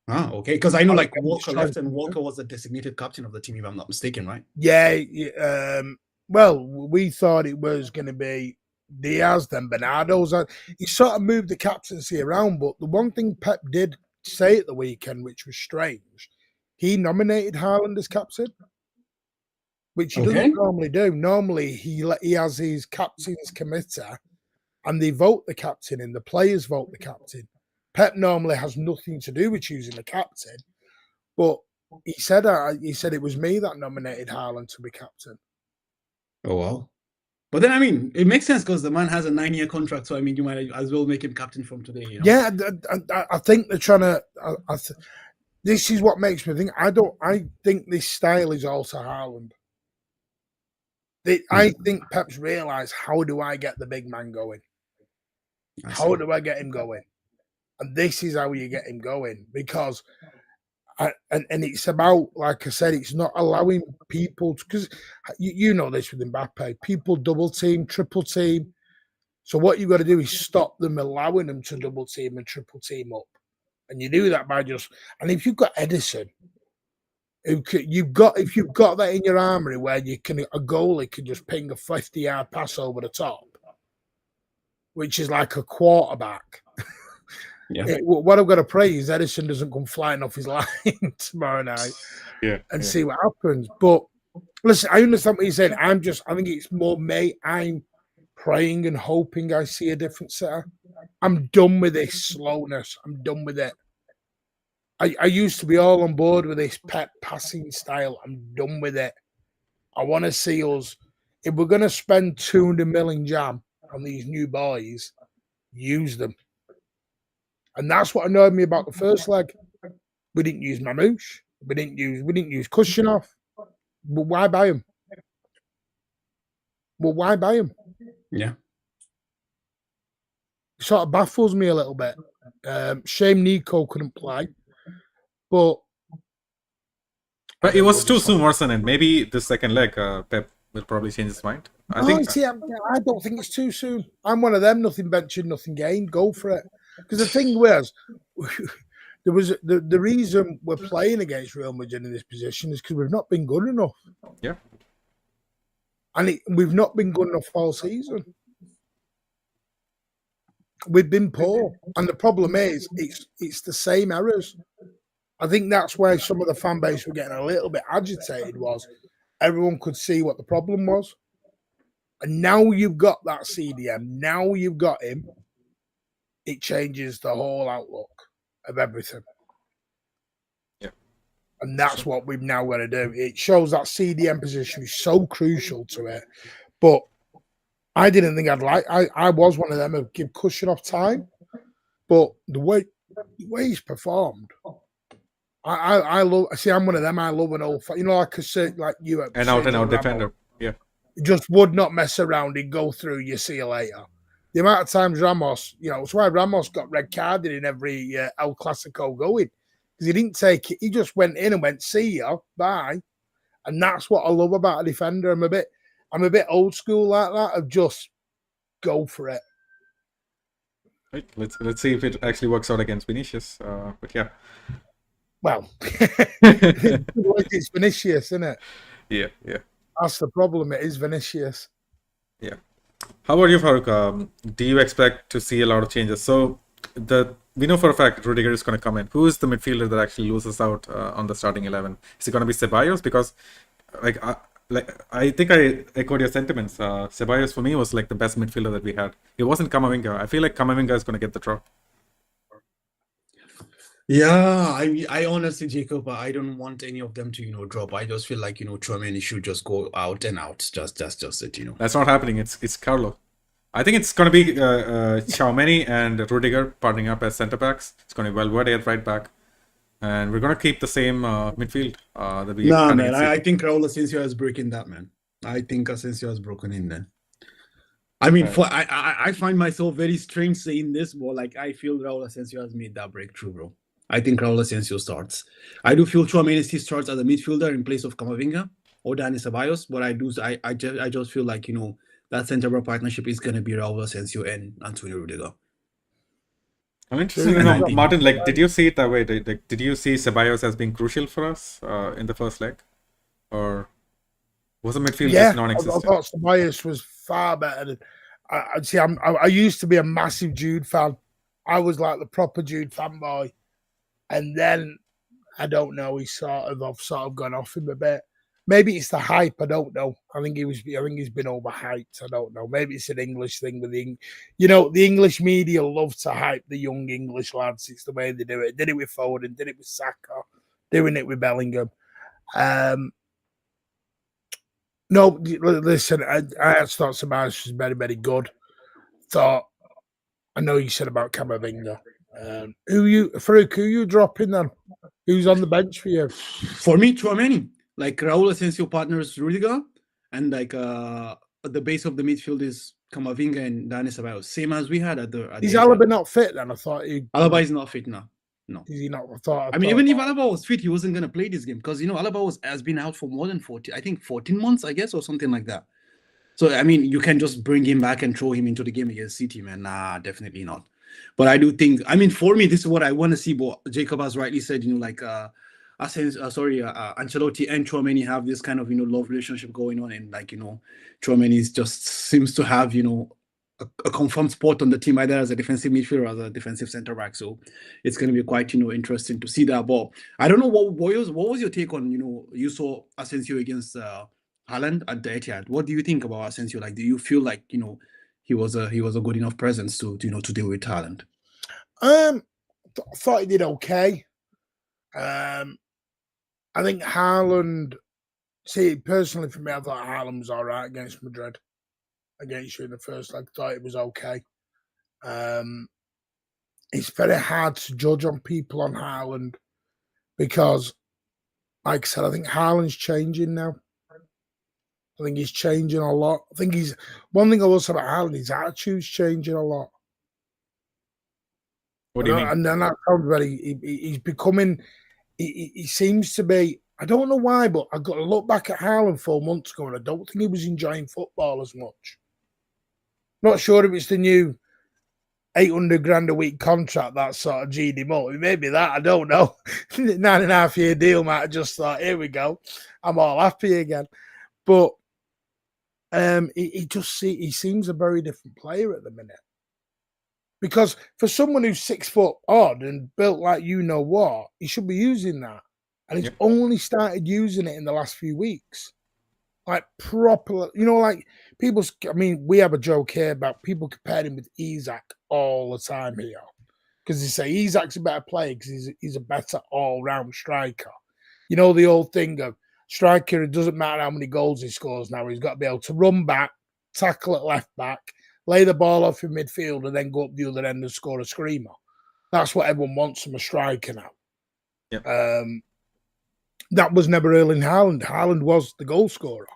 Ah, okay. Because I know like Walker left and Walker was the designated captain of the team, if I'm not mistaken, right? Yeah. Well, we thought it was going to be Diaz, then Bernardo's. He sort of moved the captaincy around, but the one thing Pep did say at the weekend, which was strange, he nominated Haaland as captain, which he doesn't normally do. Normally, he has his captain's committee, and they vote the captain, and the players vote the captain. Pep normally has nothing to do with choosing the captain, but he said it was me that nominated Haaland to be captain. Oh wow! But then I mean, it makes sense because the man has a 9-year contract, so I mean, you might as well make him captain from today. You know? Yeah, I think they're trying to. This is what makes me think. I think this style is also Haaland. I think Pep's realised, how do I get the big man going? How do I get him going? And this is how you get him going, because and it's about, like I said, it's not allowing people, because you know this with Mbappe, people double team, triple team. So what you've got to do is stop them allowing them to double team and triple team up. And you do that by and if you've got Edison, if you've got that in your armory where a goalie can just ping a 50-yard pass over the top, which is like a quarterback. Yeah. What I've got to pray is Edison doesn't come flying off his line tomorrow night and see what happens. But listen, I understand what you're saying. I think it's more me. I'm praying and hoping I see a different setter. I'm done with this slowness. I'm done with it. I used to be all on board with this Pep passing style. I'm done with it. I want to see us, if we're going to spend 200 million jam on these new boys, use them. And that's what annoyed me about the first leg. We didn't use Mamouche. We didn't use Kushinov. But why buy him? Yeah. sort of baffles me a little bit. Shame Nico couldn't play, but But it was too soon, wasn't it? Maybe the second leg, Pep will probably change his mind. I think. I don't think it's too soon. I'm one of them. Nothing ventured, nothing gained. Go for it. Because the thing was, there was the reason we're playing against Real Madrid in this position is because we've not been good enough. Yeah. And we've not been good enough all season. We've been poor, and the problem is it's the same errors. I think that's where some of the fan base were getting a little bit agitated. Was everyone could see what the problem was, and now you've got that CDM. Now you've got him. It changes the whole outlook of everything. Yeah, and that's what we've now got to do. It shows that CDM position is so crucial to it, but. I didn't think I'd like. I was one of them who give cushion off time, but the way he's performed, I love. See, I'm one of them. I love an old, like I said, like you. An out defender. Yeah, just would not mess around and go through. You see you later. The amount of times Ramos, it's why Ramos got red carded in every El Clasico going because he didn't take it. He just went in and went, "See ya, bye," and that's what I love about a defender. I'm a bit old school like that of just go for it. Right. Let's see if it actually works out against Vinicius. But yeah. Well, it's Vinicius, isn't it? Yeah. That's the problem. It is Vinicius. Yeah. How about you, Farooq? Do you expect to see a lot of changes? So we know for a fact Rudiger is going to come in. Who is the midfielder that actually loses out on the starting 11? Is it going to be Ceballos? Because I think I echoed your sentiments. Ceballos for me was like the best midfielder that we had. It wasn't Camavinga. I feel like Camavinga is going to get the draw. Yeah, I honestly, Jacob, I don't want any of them to drop. I just feel like Tchouaméni should just go out and out. Just it. That's not happening. It's Carlo. I think it's going to be Tchouaméni and Rudiger partnering up as centre backs. It's going to be Valverde at right back. And we're going to keep the same midfield that we... Nah, man, I think Raul Asensio has broken that, man. I think Asensio has broken in then. I mean, I find myself very strange saying this, but like I feel Raul Asensio has made that breakthrough, bro. I think Raul Asensio starts. I do feel Tchouaméni starts as a midfielder in place of Camavinga or Dani Ceballos, but I just feel like, that centre-back partnership is going to be Raul Asensio and Antonio Rudiger. I'm interested to know, Martin, did you see it that way? Did you see Ceballos as being crucial for us in the first leg? Or was the midfield just non-existent? I thought Ceballos was far better than... I used to be a massive Jude fan. I was like the proper Jude fanboy. And then, I don't know, I've sort of gone off him a bit. Maybe it's the hype, I don't know. I think he's been overhyped, I don't know. Maybe it's an English thing with the English media love to hype the young English lads. It's the way they do it. Did it with Foden, did it with Saka, doing it with Bellingham. No, listen, I thought Ceballos was very, very good. I know you said about Camavinga. Farooq, who you dropping then? Who's on the bench for you? For me, Tchouaméni. Like Raul Asensio partners Rudiger, and like the base of the midfield is Camavinga and Dani Ceballos, same as we had at the. Is Alaba not fit then? I thought Alaba is not fit now. No. Is he not? Even if Alaba was fit, he wasn't going to play this game because Alaba has been out for more than 14 months, I guess, or something like that. So I mean, you can just bring him back and throw him into the game against City, man. Nah, definitely not. But I do think, for me, this is what I want to see. But Jacob has rightly said, Ancelotti and Tchouaméni have this kind of love relationship going on, and Tchouaméni just seems to have a confirmed spot on the team either as a defensive midfielder or as a defensive centre back. So it's going to be quite interesting to see that. But I don't know what was your take on you saw Asensio against Haaland at the Etihad. What do you think about Asensio? Like, do you feel like he was a good enough presence to deal with Haaland? I thought he did okay. I think Haaland, personally for me, I thought Haaland was all right against Madrid. Against you in the first leg, thought it was okay. It's very hard to judge on people on Haaland because, like I said, I think Haaland's changing now. I think he's changing a lot. One thing I will say about Haaland, his attitude's changing a lot. What do you mean? And then that sounds very. He's becoming. He seems to be. I don't know why, but I got to look back at Haaland 4 months ago, and I don't think he was enjoying football as much. Not sure if it's the new 800 grand a week contract that sort of G'd him up. It may be that, I don't know. 9.5 year deal might have just thought, here we go. I'm all happy again. But he seems a very different player at the minute. Because for someone who's 6 foot odd and built like you know what, he should be using that. And he's only started using it in the last few weeks. Like proper, like people, I mean, we have a joke here about people comparing him with Isak all the time here. Because they say Isak's a better player because he's a better all-round striker. You know, the old thing of striker, it doesn't matter how many goals he scores now, he's got to be able to run back, tackle at left back, lay the ball off in midfield, and then go up the other end and score a screamer. That's what everyone wants from a striker now. Yeah. That was never Erling Haaland. Haaland was the goal scorer.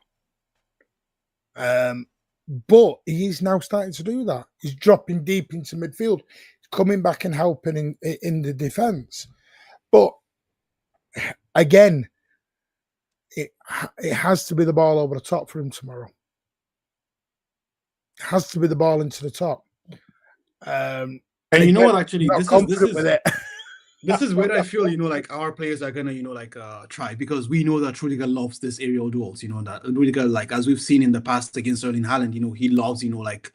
But he is now starting to do that. He's dropping deep into midfield, he's coming back and helping in the defence. But again, it has to be the ball over the top for him tomorrow. It has to be the ball into the top. And you know what? Actually, this is where I feel, like our players are gonna, try, because we know that Rudiger loves this aerial duels. That Rudiger, like as we've seen in the past against Erling Haaland, he loves, like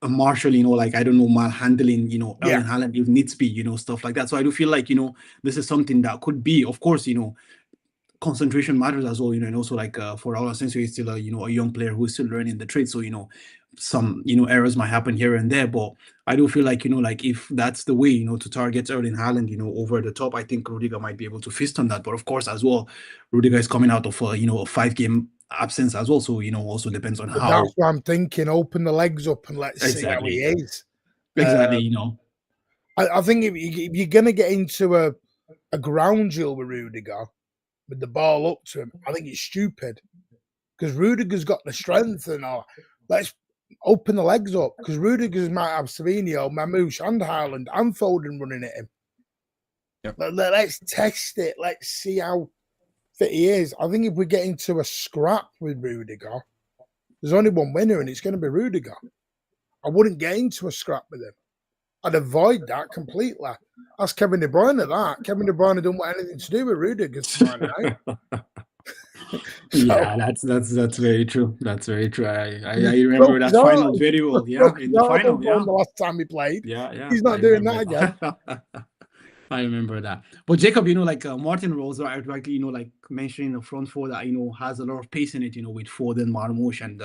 a Marshall, like I don't know, handling, Erling Haaland if needs be, stuff like that. So I do feel like this is something that could be, of course, concentration matters as well, and also like for Raul Asensio, he's still a young player who's still learning the trade. So some errors might happen here and there, but I do feel like like if that's the way to target Erling Haaland over the top, I think Rudiger might be able to feast on that. But of course, as well, Rudiger is coming out of a 5-game absence as well, so also depends on how. That's what I'm thinking. Open the legs up and let's see how he is. Exactly. I think if you're gonna get into a ground duel with Rudiger with the ball up to him, I think it's stupid, because Rudiger's got the strength and all. Let's open the legs up, because Rudiger might have Savinho, Mamouche, and Haaland and Foden running at him. Yep. Let's test it. Let's see how fit he is. I think if we get into a scrap with Rudiger, there's only one winner, and it's going to be Rudiger. I wouldn't get into a scrap with him. I'd avoid that completely. Ask Kevin De Bruyne that. Kevin De Bruyne don't want anything to do with Rudiger tomorrow night. Yeah, that's very true. That's very true. I remember that final very well. Yeah, in the final. Yeah, the last time he played. Yeah. He's not doing that again. I remember that. But Jacob, like Martin Rose, rightly, like mentioning the front four that has a lot of pace in it. With Foden, Marmoush, and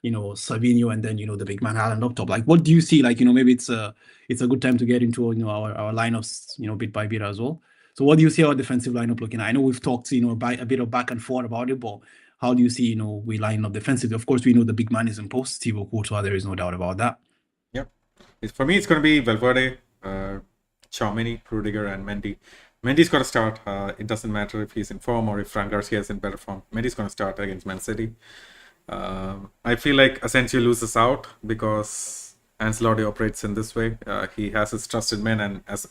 Savinho, and then the big man Haaland up top. Like, what do you see? Like, maybe it's a good time to get into our lineups, bit by bit as well. So what do you see our defensive lineup looking at? I know we've talked, a bit of back and forth about it, but how do you see, we line up defensively? Of course, we know the big man is in post, Thibaut Courtois. There is no doubt about that. Yep. For me, it's going to be Valverde, Tchouaméni, Rudiger, and Mendy. Mendy's got to start. It doesn't matter if he's in form or if Fran Garcia is in better form. Mendy's going to start against Man City. I feel like Asensio loses out because Ancelotti operates in this way. He has his trusted men, and as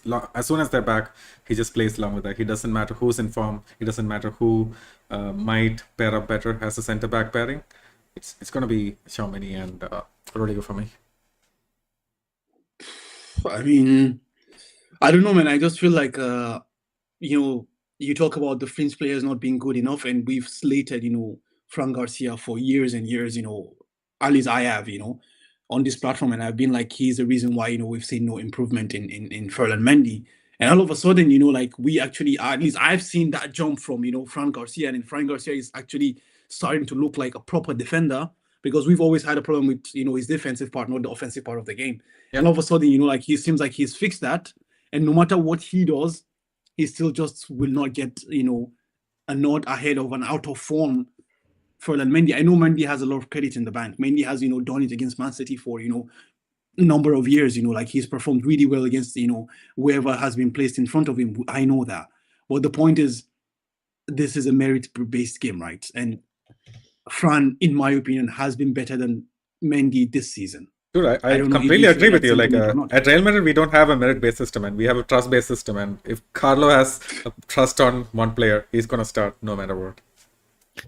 soon as they're back, he just plays along with that. He doesn't matter who's in form. It doesn't matter who might pair up better as a centre-back pairing. It's going to be Tchouaméni and Rudiger for me. I mean, I don't know, man. I just feel like, you talk about the French players not being good enough, and we've slated, Fran Garcia for years and years, at least I have, on this platform, and I've been like, he's the reason why we've seen no improvement in Ferland Mendy, and all of a sudden like we actually, at least I've seen that jump from Fran Garcia, and Fran Garcia is actually starting to look like a proper defender, because we've always had a problem with his defensive part, not the offensive part of the game. Yeah. And all of a sudden like he seems like he's fixed that, and no matter what he does, he still just will not get a nod ahead of an out of form Ferland Mendy. I know Mendy has a lot of credit in the bank. Mendy has, done it against Man City for, a number of years. Like he's performed really well against, whoever has been placed in front of him. I know that. But the point is, this is a merit-based game, right? And Fran, in my opinion, has been better than Mendy this season. Dude, I don't know if completely you agree feel with that's you. Like sentiment or not. at Real Madrid, we don't have a merit-based system, and we have a trust-based system. And if Carlo has a trust on one player, he's gonna start no matter what.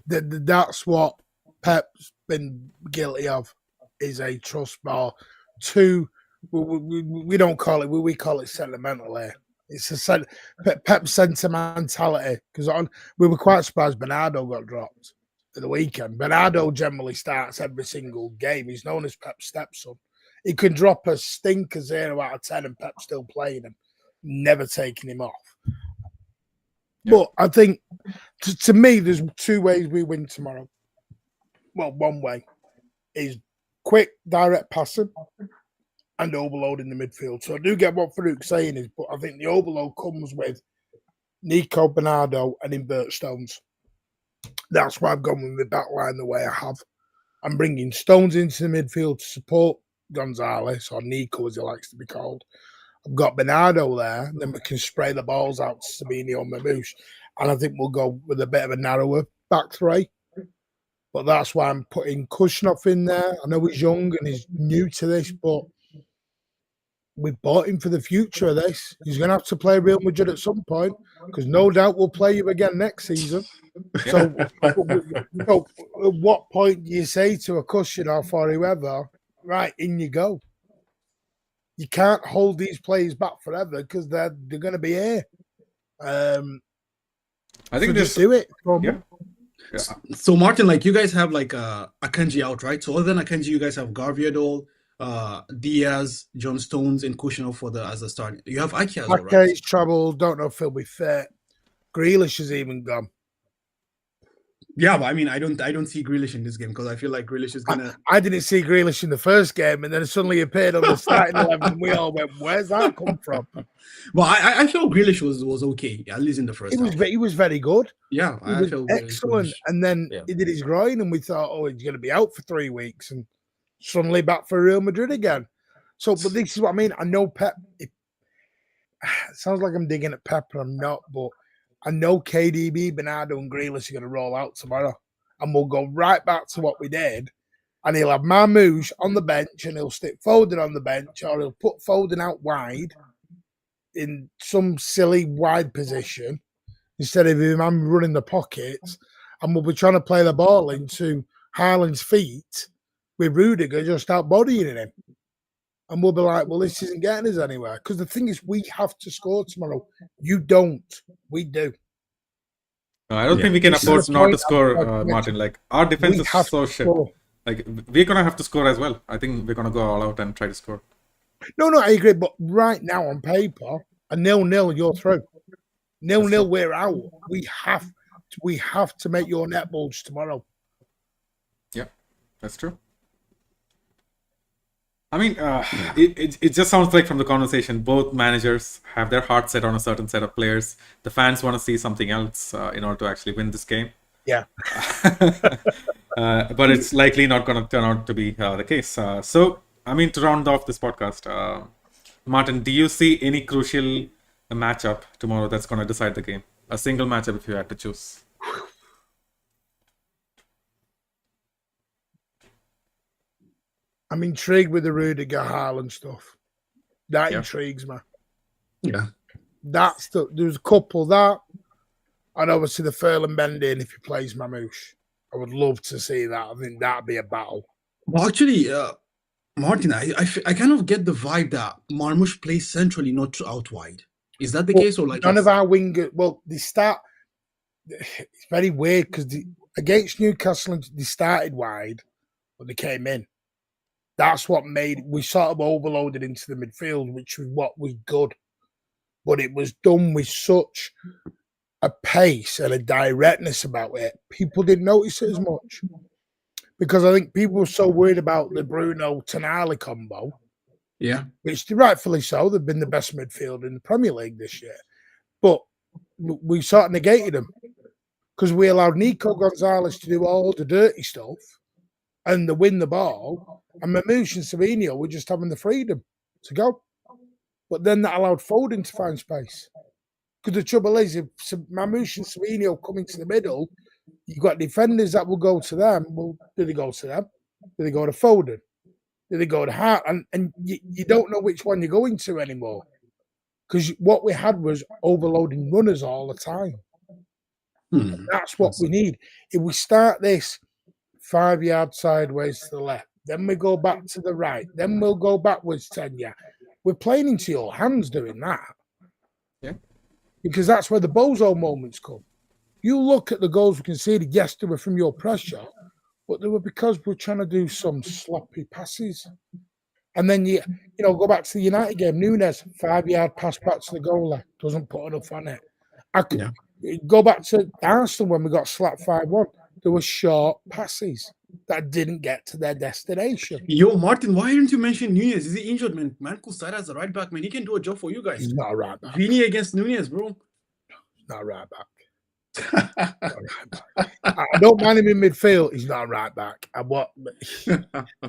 That's what Pep's been guilty of, is a trust ball. Two, we don't call it, we call it sentimental here. It's a Pep's sentimentality, because we were quite surprised Bernardo got dropped at the weekend. Bernardo generally starts every single game. He's known as Pep's stepson. He can drop a stinker 0 out of 10 and Pep's still playing him, never taking him off. But I think, to me, there's two ways we win tomorrow. Well, one way is quick, direct passing and overloading the midfield. So I do get what Farouk's saying is, but I think the overload comes with Nico, Bernardo and invert Stones. That's why I've gone with the back line the way I have. I'm bringing Stones into the midfield to support Gonzalez, or Nico as he likes to be called. I've got Bernardo there, then we can spray the balls out to Sabini or Mamouche. And I think we'll go with a bit of a narrower back three. But that's why I'm putting Kushnov in there. I know he's young and he's new to this, but we've bought him for the future of this. He's going to have to play Real Madrid at some point, because no doubt we'll play you again next season. So, at what point do you say to a Kushnov or whoever, right, in you go? You can't hold these players back forever because they're going to be here. I think so just do it. Yeah. So Martin, like you guys have like Akanji out, right? So other than Akanji, you guys have Garviadol, Diaz, John Stones, and Kushnov as a start. You have Ake as well, right? Ake's trouble. Don't know if he'll be fit. Grealish is even gone. Yeah, but I mean, I don't see Grealish in this game, because I feel like Grealish is gonna. I didn't see Grealish in the first game, and then it suddenly appeared on the starting 11, and we all went, "Where's that come from?" Well, I felt Grealish was okay, at least in the first half. He was very good. Yeah, I felt excellent. And then he did his groin, and we thought, "Oh, he's going to be out for 3 weeks," and suddenly back for Real Madrid again. So, but this is what I mean. I know Pep. It sounds like I'm digging at Pep, and I'm not, but I know KDB, Bernardo, and Grealish are going to roll out tomorrow, and we'll go right back to what we did. And he'll have Marmouche on the bench, and he'll stick Foden on the bench, or he'll put Foden out wide in some silly wide position instead of him running the pockets, and we'll be trying to play the ball into Haaland's feet with Rudiger just out bodying him. And we'll be like, well, this isn't getting us anywhere. Because the thing is, we have to score tomorrow. You don't. We do. No, I don't think we can afford not to score, Martin. Like, our defense is so shit. Like, we're going to have to score as well. I think we're going to go all out and try to score. No, I agree. But right now, on paper, a 0-0, you're through. 0-0, we're out. We have to make your net bulge tomorrow. Yeah, that's true. I mean, it just sounds like from the conversation, both managers have their heart set on a certain set of players. The fans want to see something else in order to actually win this game. Yeah. But it's likely not going to turn out to be the case. So, I mean, to round off this podcast, Martin, do you see any crucial matchup tomorrow that's going to decide the game? A single matchup if you had to choose. I'm intrigued with the Rudiger Haaland stuff. That intrigues me. Yeah. There's a couple that, and obviously the Ferland Bending if he plays Mamouche. I would love to see that. I think that'd be a battle. Well, actually, Martin, I kind of get the vibe that Marmouche plays centrally, not out wide. Is that the case, or like none of our wingers? Well, they start. It's very weird because against Newcastle they started wide, but they came in. That's what we sort of overloaded into the midfield, which was what was good. But it was done with such a pace and a directness about it. People didn't notice it as much. Because I think people were so worried about the Bruno-Tonali combo. Yeah. Which rightfully so. They've been the best midfield in the Premier League this year. But we sort of negated them. Because we allowed Nico Gonzalez to do all the dirty stuff and to win the ball. And Mamouche and Savinho were just having the freedom to go. But then that allowed Foden to find space. Because the trouble is, if Mamouche and Savinho come into the middle, you've got defenders that will go to them. Well, do they go to them? Do they go to Foden? Did they go to Hart? And you don't know which one you're going to anymore. Because what we had was overloading runners all the time. That's what we need. If we start this 5 yards sideways to the left, then we go back to the right, then we'll go backwards 10 yards. We're playing into your hands doing that. Yeah. Because that's where the bozo moments come. You look at the goals we conceded, yes, they were from your pressure, but they were because we're trying to do some sloppy passes. And then you go back to the United game. Nunes, 5 yard pass back to the goalie, doesn't put enough on it. I could go back to Arsenal when we got slapped 5-1. There were short passes that didn't get to their destination. Yo, Martin, why didn't you mention Nunez? Is he injured, man? Manco started as a right back, man. He can do a job for you guys. He's not a right back. Vini against Nunez, bro. Not a right back. I don't mind him in midfield. He's not a right back.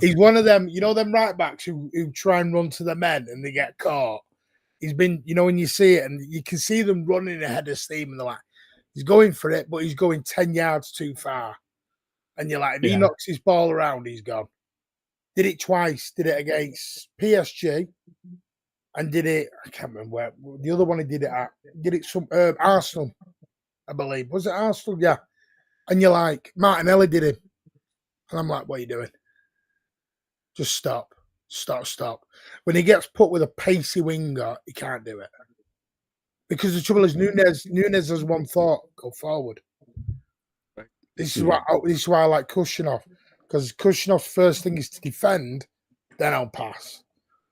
He's one of them, them right backs who try and run to the men and they get caught. He's been, when you see it and you can see them running ahead of steam and they're like, he's going for it, but he's going 10 yards too far. And you're like, if he knocks his ball around, he's gone. Did it twice. Did it against PSG and did it, I can't remember where, the other one he did it at. Did it some Arsenal, I believe. Was it Arsenal? Yeah. And you're like, Martinelli did him. And I'm like, what are you doing? Just stop. Stop. When he gets put with a pacey winger, he can't do it. Because the trouble is Nunes has one thought, go forward. Right. This is why I like Kushinov. Because Kushinov's first thing is to defend, then I'll pass.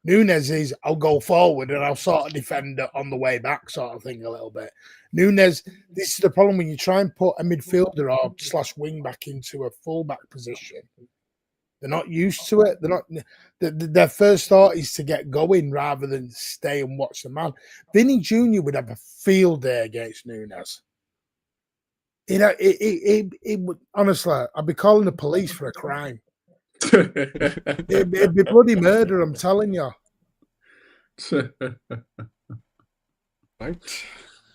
Nunes is, I'll go forward and I'll sort of defend on the way back sort of thing a little bit. Nunes, this is the problem when you try and put a midfielder or / wing back into a fullback position. They're not used to it. They're not. Their first thought is to get going rather than stay and watch the man. Vinny Jr. would have a field day against Nunes. It would, honestly, I'd be calling the police for a crime. It'd be bloody murder, I'm telling you. Right.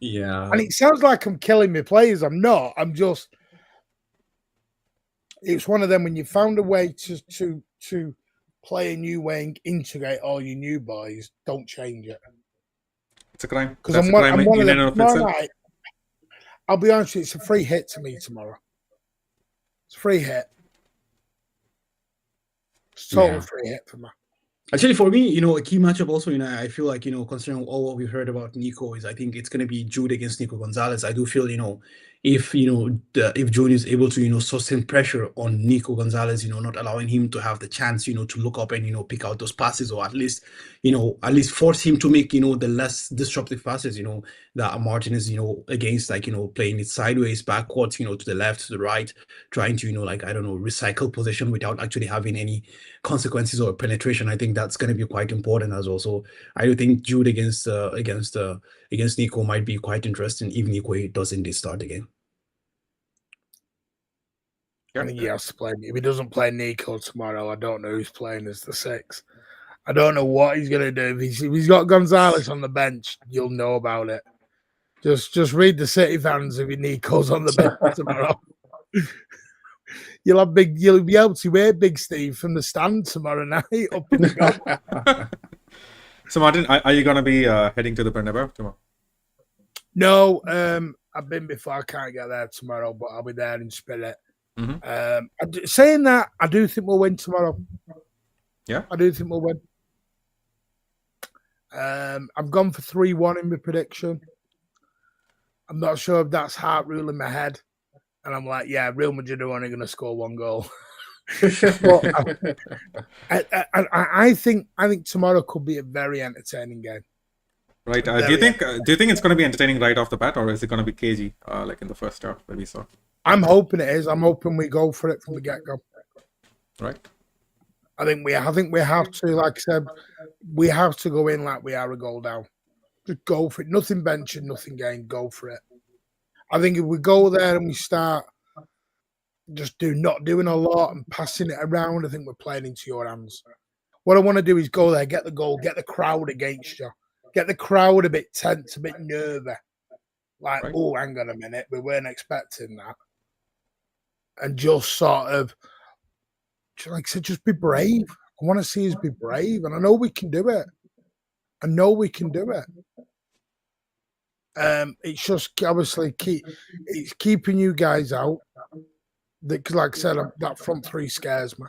Yeah. And it sounds like I'm killing my players. I'm not. I'm just. It's one of them when you found a way to play a new way and integrate all your new boys, don't change it. It's a crime. Because That's a crime in and of itself. I'll be honest with you, it's a free hit to me tomorrow. It's a free hit. It's a total free hit for me. Actually, for me, a key matchup also, I feel like, considering all what we've heard about Nico is I think it's going to be Jude against Nico Gonzalez. I do feel, if Jude is able to, sustain pressure on Nico Gonzalez, not allowing him to have the chance, to look up and, pick out those passes or at least force him to make, the less disruptive passes, that Martin is, against, like, playing it sideways, backwards, to the left, to the right, trying to, recycle possession without actually having any consequences or penetration. I think that's going to be quite important as well. So I do think Jude against Nico might be quite interesting if Nico doesn't start again. I think he has to play. If he doesn't play Nico tomorrow, I don't know who's playing as the 6. I don't know what he's going to do. If he's got Gonzalez on the bench, you'll know about it. Just read the City fans if Nico's on the bench tomorrow. You'll be able to hear Big Steve from the stand tomorrow night up in the goal. So Martin, are you going to be heading to the Bernabeu tomorrow? No, I've been before. I can't get there tomorrow, but I'll be there in spirit. Mm-hmm. Saying that, I do think we'll win tomorrow. Yeah, I do think we'll win. I've gone for 3-1 in my prediction. I'm not sure if that's heart rule in my head. And I'm like, yeah, Real Madrid are only going to score 1 goal. But I think tomorrow could be a very entertaining game. Right. Do you think it's going to be entertaining right off the bat, or is it going to be cagey like in the first half that we saw? I'm hoping it is. I'm hoping we go for it from the get-go. Right. I think we have to, like I said, we have to go in like we are a goal down. Just go for it. Nothing benching, nothing gained. Go for it. I think if we go there and we start just not doing a lot and passing it around, I think we're playing into your hands. What I want to do is go there, get the goal, get the crowd against you, get the crowd a bit tense, a bit nervy. Like, right. Oh, hang on a minute, we weren't expecting that. And just sort of, like I said, just be brave. I want to see us be brave, and I know we can do it. I know we can do it. It's just obviously it's keeping you guys out. Because, like I said, that front three scares me.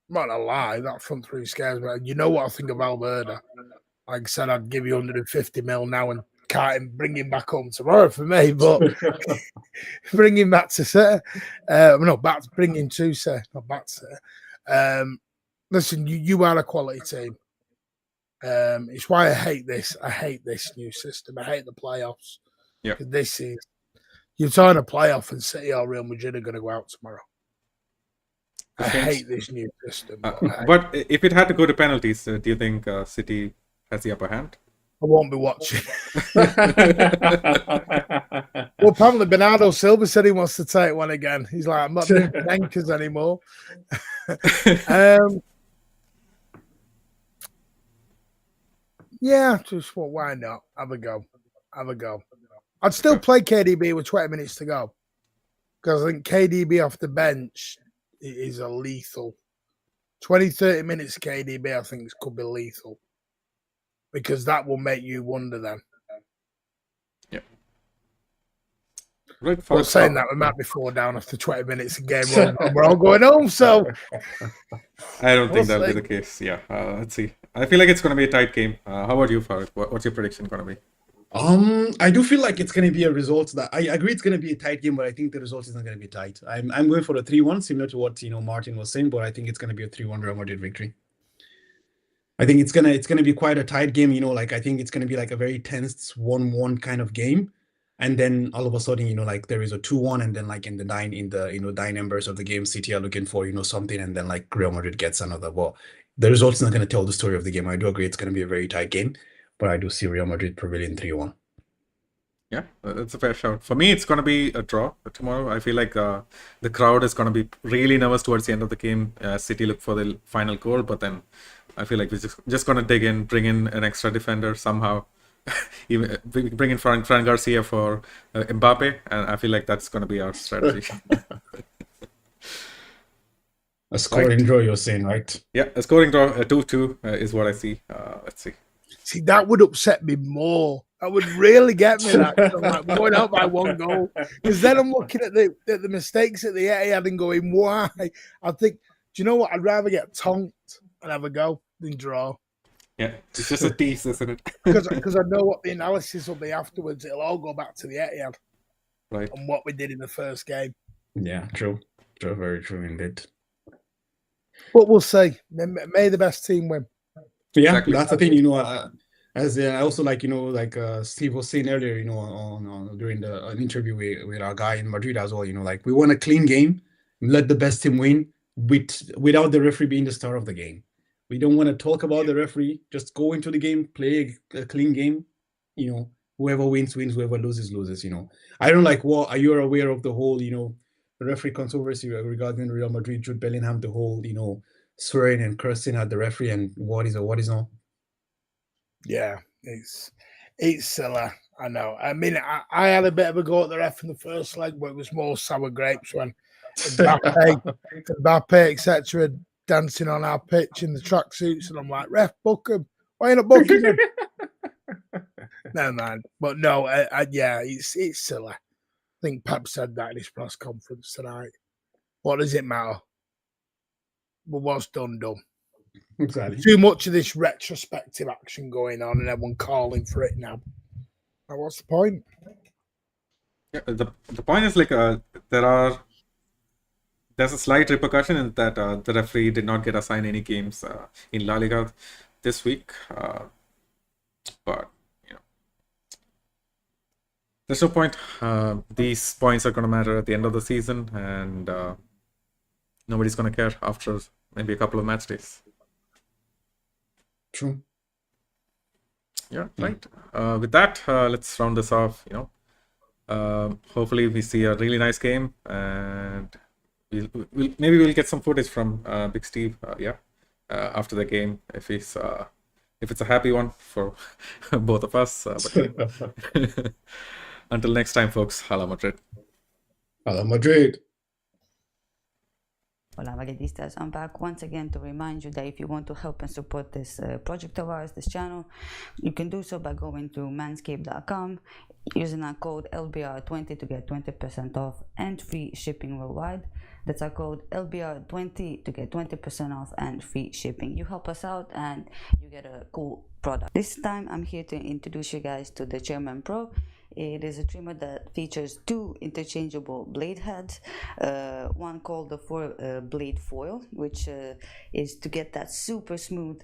I'm not gonna lie, that front three scares me. You know what I think of Valverde? Like I said, I'd give you 150 mil now and can't bring him back home tomorrow for me, but bring him back to City. Bring him to City, not back to City. Listen, you are a quality team. It's why I hate this. I hate this new system. I hate the playoffs. Yeah. This is, you're trying a playoff and City or Real Madrid are going to go out tomorrow. I hate this new system. But if it had to go to penalties, do you think City has the upper hand? I won't be watching. Well, apparently Bernardo Silva said he wants to take one again. He's like, I'm not doing anchors anymore. Yeah, just why not? Have a go. I'd still play KDB with 20 minutes to go because I think KDB off the bench is a lethal. 20, 30 minutes KDB, I think, could be lethal because that will make you wonder then. Yeah. Right. For saying that, we might be 4 down after 20 minutes of game one. We're all going home, so I don't think that'll be the case. Yeah, let's see. I feel like it's going to be a tight game. How about you, Farid? What's your prediction going to be? I do feel like it's going to be a result that I agree it's going to be a tight game, but I think the result is not going to be tight. I'm going for a 3-1, similar to what Martin was saying, but I think it's going to be a 3-1 Real Madrid victory. I think it's gonna be quite a tight game. I think it's gonna be like a very tense 1-1 kind of game, and then all of a sudden, like there is a 2-1, and then like in the dying embers of the game, City are looking for something, and then like Real Madrid gets another. Well, the result's not gonna tell the story of the game. I do agree it's gonna be a very tight game, but I do see Real Madrid prevailing 3-1. Yeah, that's a fair shout. For me, it's going to be a draw tomorrow. I feel like the crowd is going to be really nervous towards the end of the game. City look for the final goal, but then I feel like we're just going to dig in, bring in an extra defender somehow. Even bring in Fran Garcia for Mbappe, and I feel like that's going to be our strategy. A scoring draw, you're saying, right? Yeah, a scoring draw, 2-2 is what I see. Let's see. See, that would upset me more. That would really get me. That I'm like going out by 1 goal, because then I'm looking at the mistakes at the Etihad and going, why? I think, do you know what? I'd rather get tonked and have a go than draw. Yeah, it's just a tease, isn't it? Because I know what the analysis will be afterwards. It'll all go back to the Etihad, right? And what we did in the first game. Yeah, true, very true indeed. But we'll see. May the best team win. Yeah, exactly. That's the thing, as I also like Steve was saying earlier, on during an interview with our guy in Madrid as well, like we want a clean game, let the best team win without the referee being the star of the game. We don't want to talk about the referee, just go into the game, play a clean game, whoever wins, whoever loses. I don't like are you aware of the whole, referee controversy regarding Real Madrid, Jude Bellingham, the whole, swearing and cursing at the referee and what is or what is not? Yeah, it's silly. I know. I mean, I had a bit of a go at the ref in the first leg, but it was more sour grapes when Mbappe, etc., dancing on our pitch in the tracksuits, and I'm like, ref, book him. Why are you not booking him? Never mind. But no, yeah, it's silly. I think Pep said that in his press conference tonight. What does it matter? But what's done. Exactly. Too much of this retrospective action going on and everyone calling for it now. Now what's the point? Yeah, the point is like there's a slight repercussion in that the referee did not get assigned any games in La Liga this week, but there's no point. These points are going to matter at the end of the season, and nobody's going to care after maybe a couple of match days. True. Yeah, right. With that, let's round this off. Hopefully we see a really nice game, and we'll get some footage from Big Steve. After the game, if it's a happy one for both of us. But until next time, folks. Hala Madrid. Hala Madrid. Hola Magadistas, I'm back once again to remind you that if you want to help and support this project of ours, this channel, you can do so by going to manscaped.com, using our code LBR20 to get 20% off and free shipping worldwide. That's our code LBR20 to get 20% off and free shipping. You help us out and you get a cool product. This time I'm here to introduce you guys to the Chairman Pro. It is a trimmer that features two interchangeable blade heads, one called the 4-blade foil, which is to get that super smooth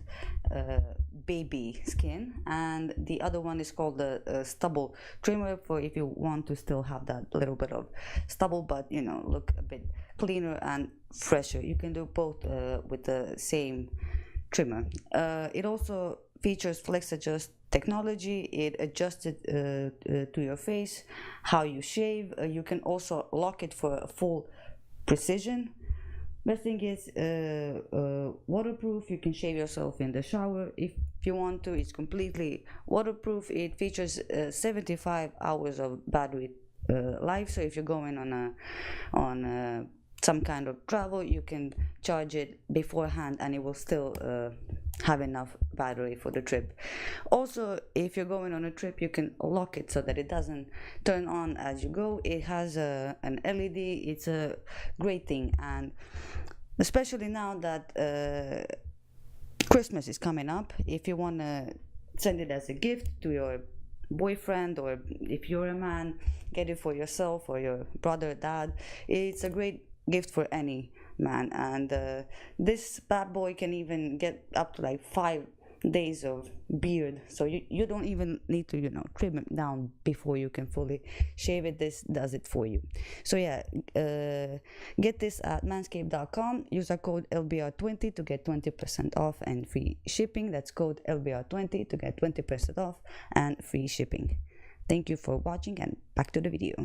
baby skin, and the other one is called the stubble trimmer, for if you want to still have that little bit of stubble but look a bit cleaner and fresher. You can do both with the same trimmer. It also features flex adjust technology. It adjusts it to your face, how you shave. You can also lock it for a full precision. Best thing is waterproof. You can shave yourself in the shower if you want to. It's completely waterproof. It features 75 hours of battery life, so if you're going on some kind of travel, you can charge it beforehand and it will still have enough battery for the trip. Also, if you're going on a trip, you can lock it so that it doesn't turn on as you go. It has an LED. It's a great thing, and especially now that Christmas is coming up, if you want to send it as a gift to your boyfriend, or if you're a man, get it for yourself or your brother, dad. It's a great gift for any man, and this bad boy can even get up to like 5 days of beard, so you don't even need to trim it down before you can fully shave it. This does it for you. So yeah, get this at manscaped.com. Use our code LBR20 to get 20% off and free shipping. That's code LBR20 to get 20% off and free shipping. Thank you for watching, and back to the video.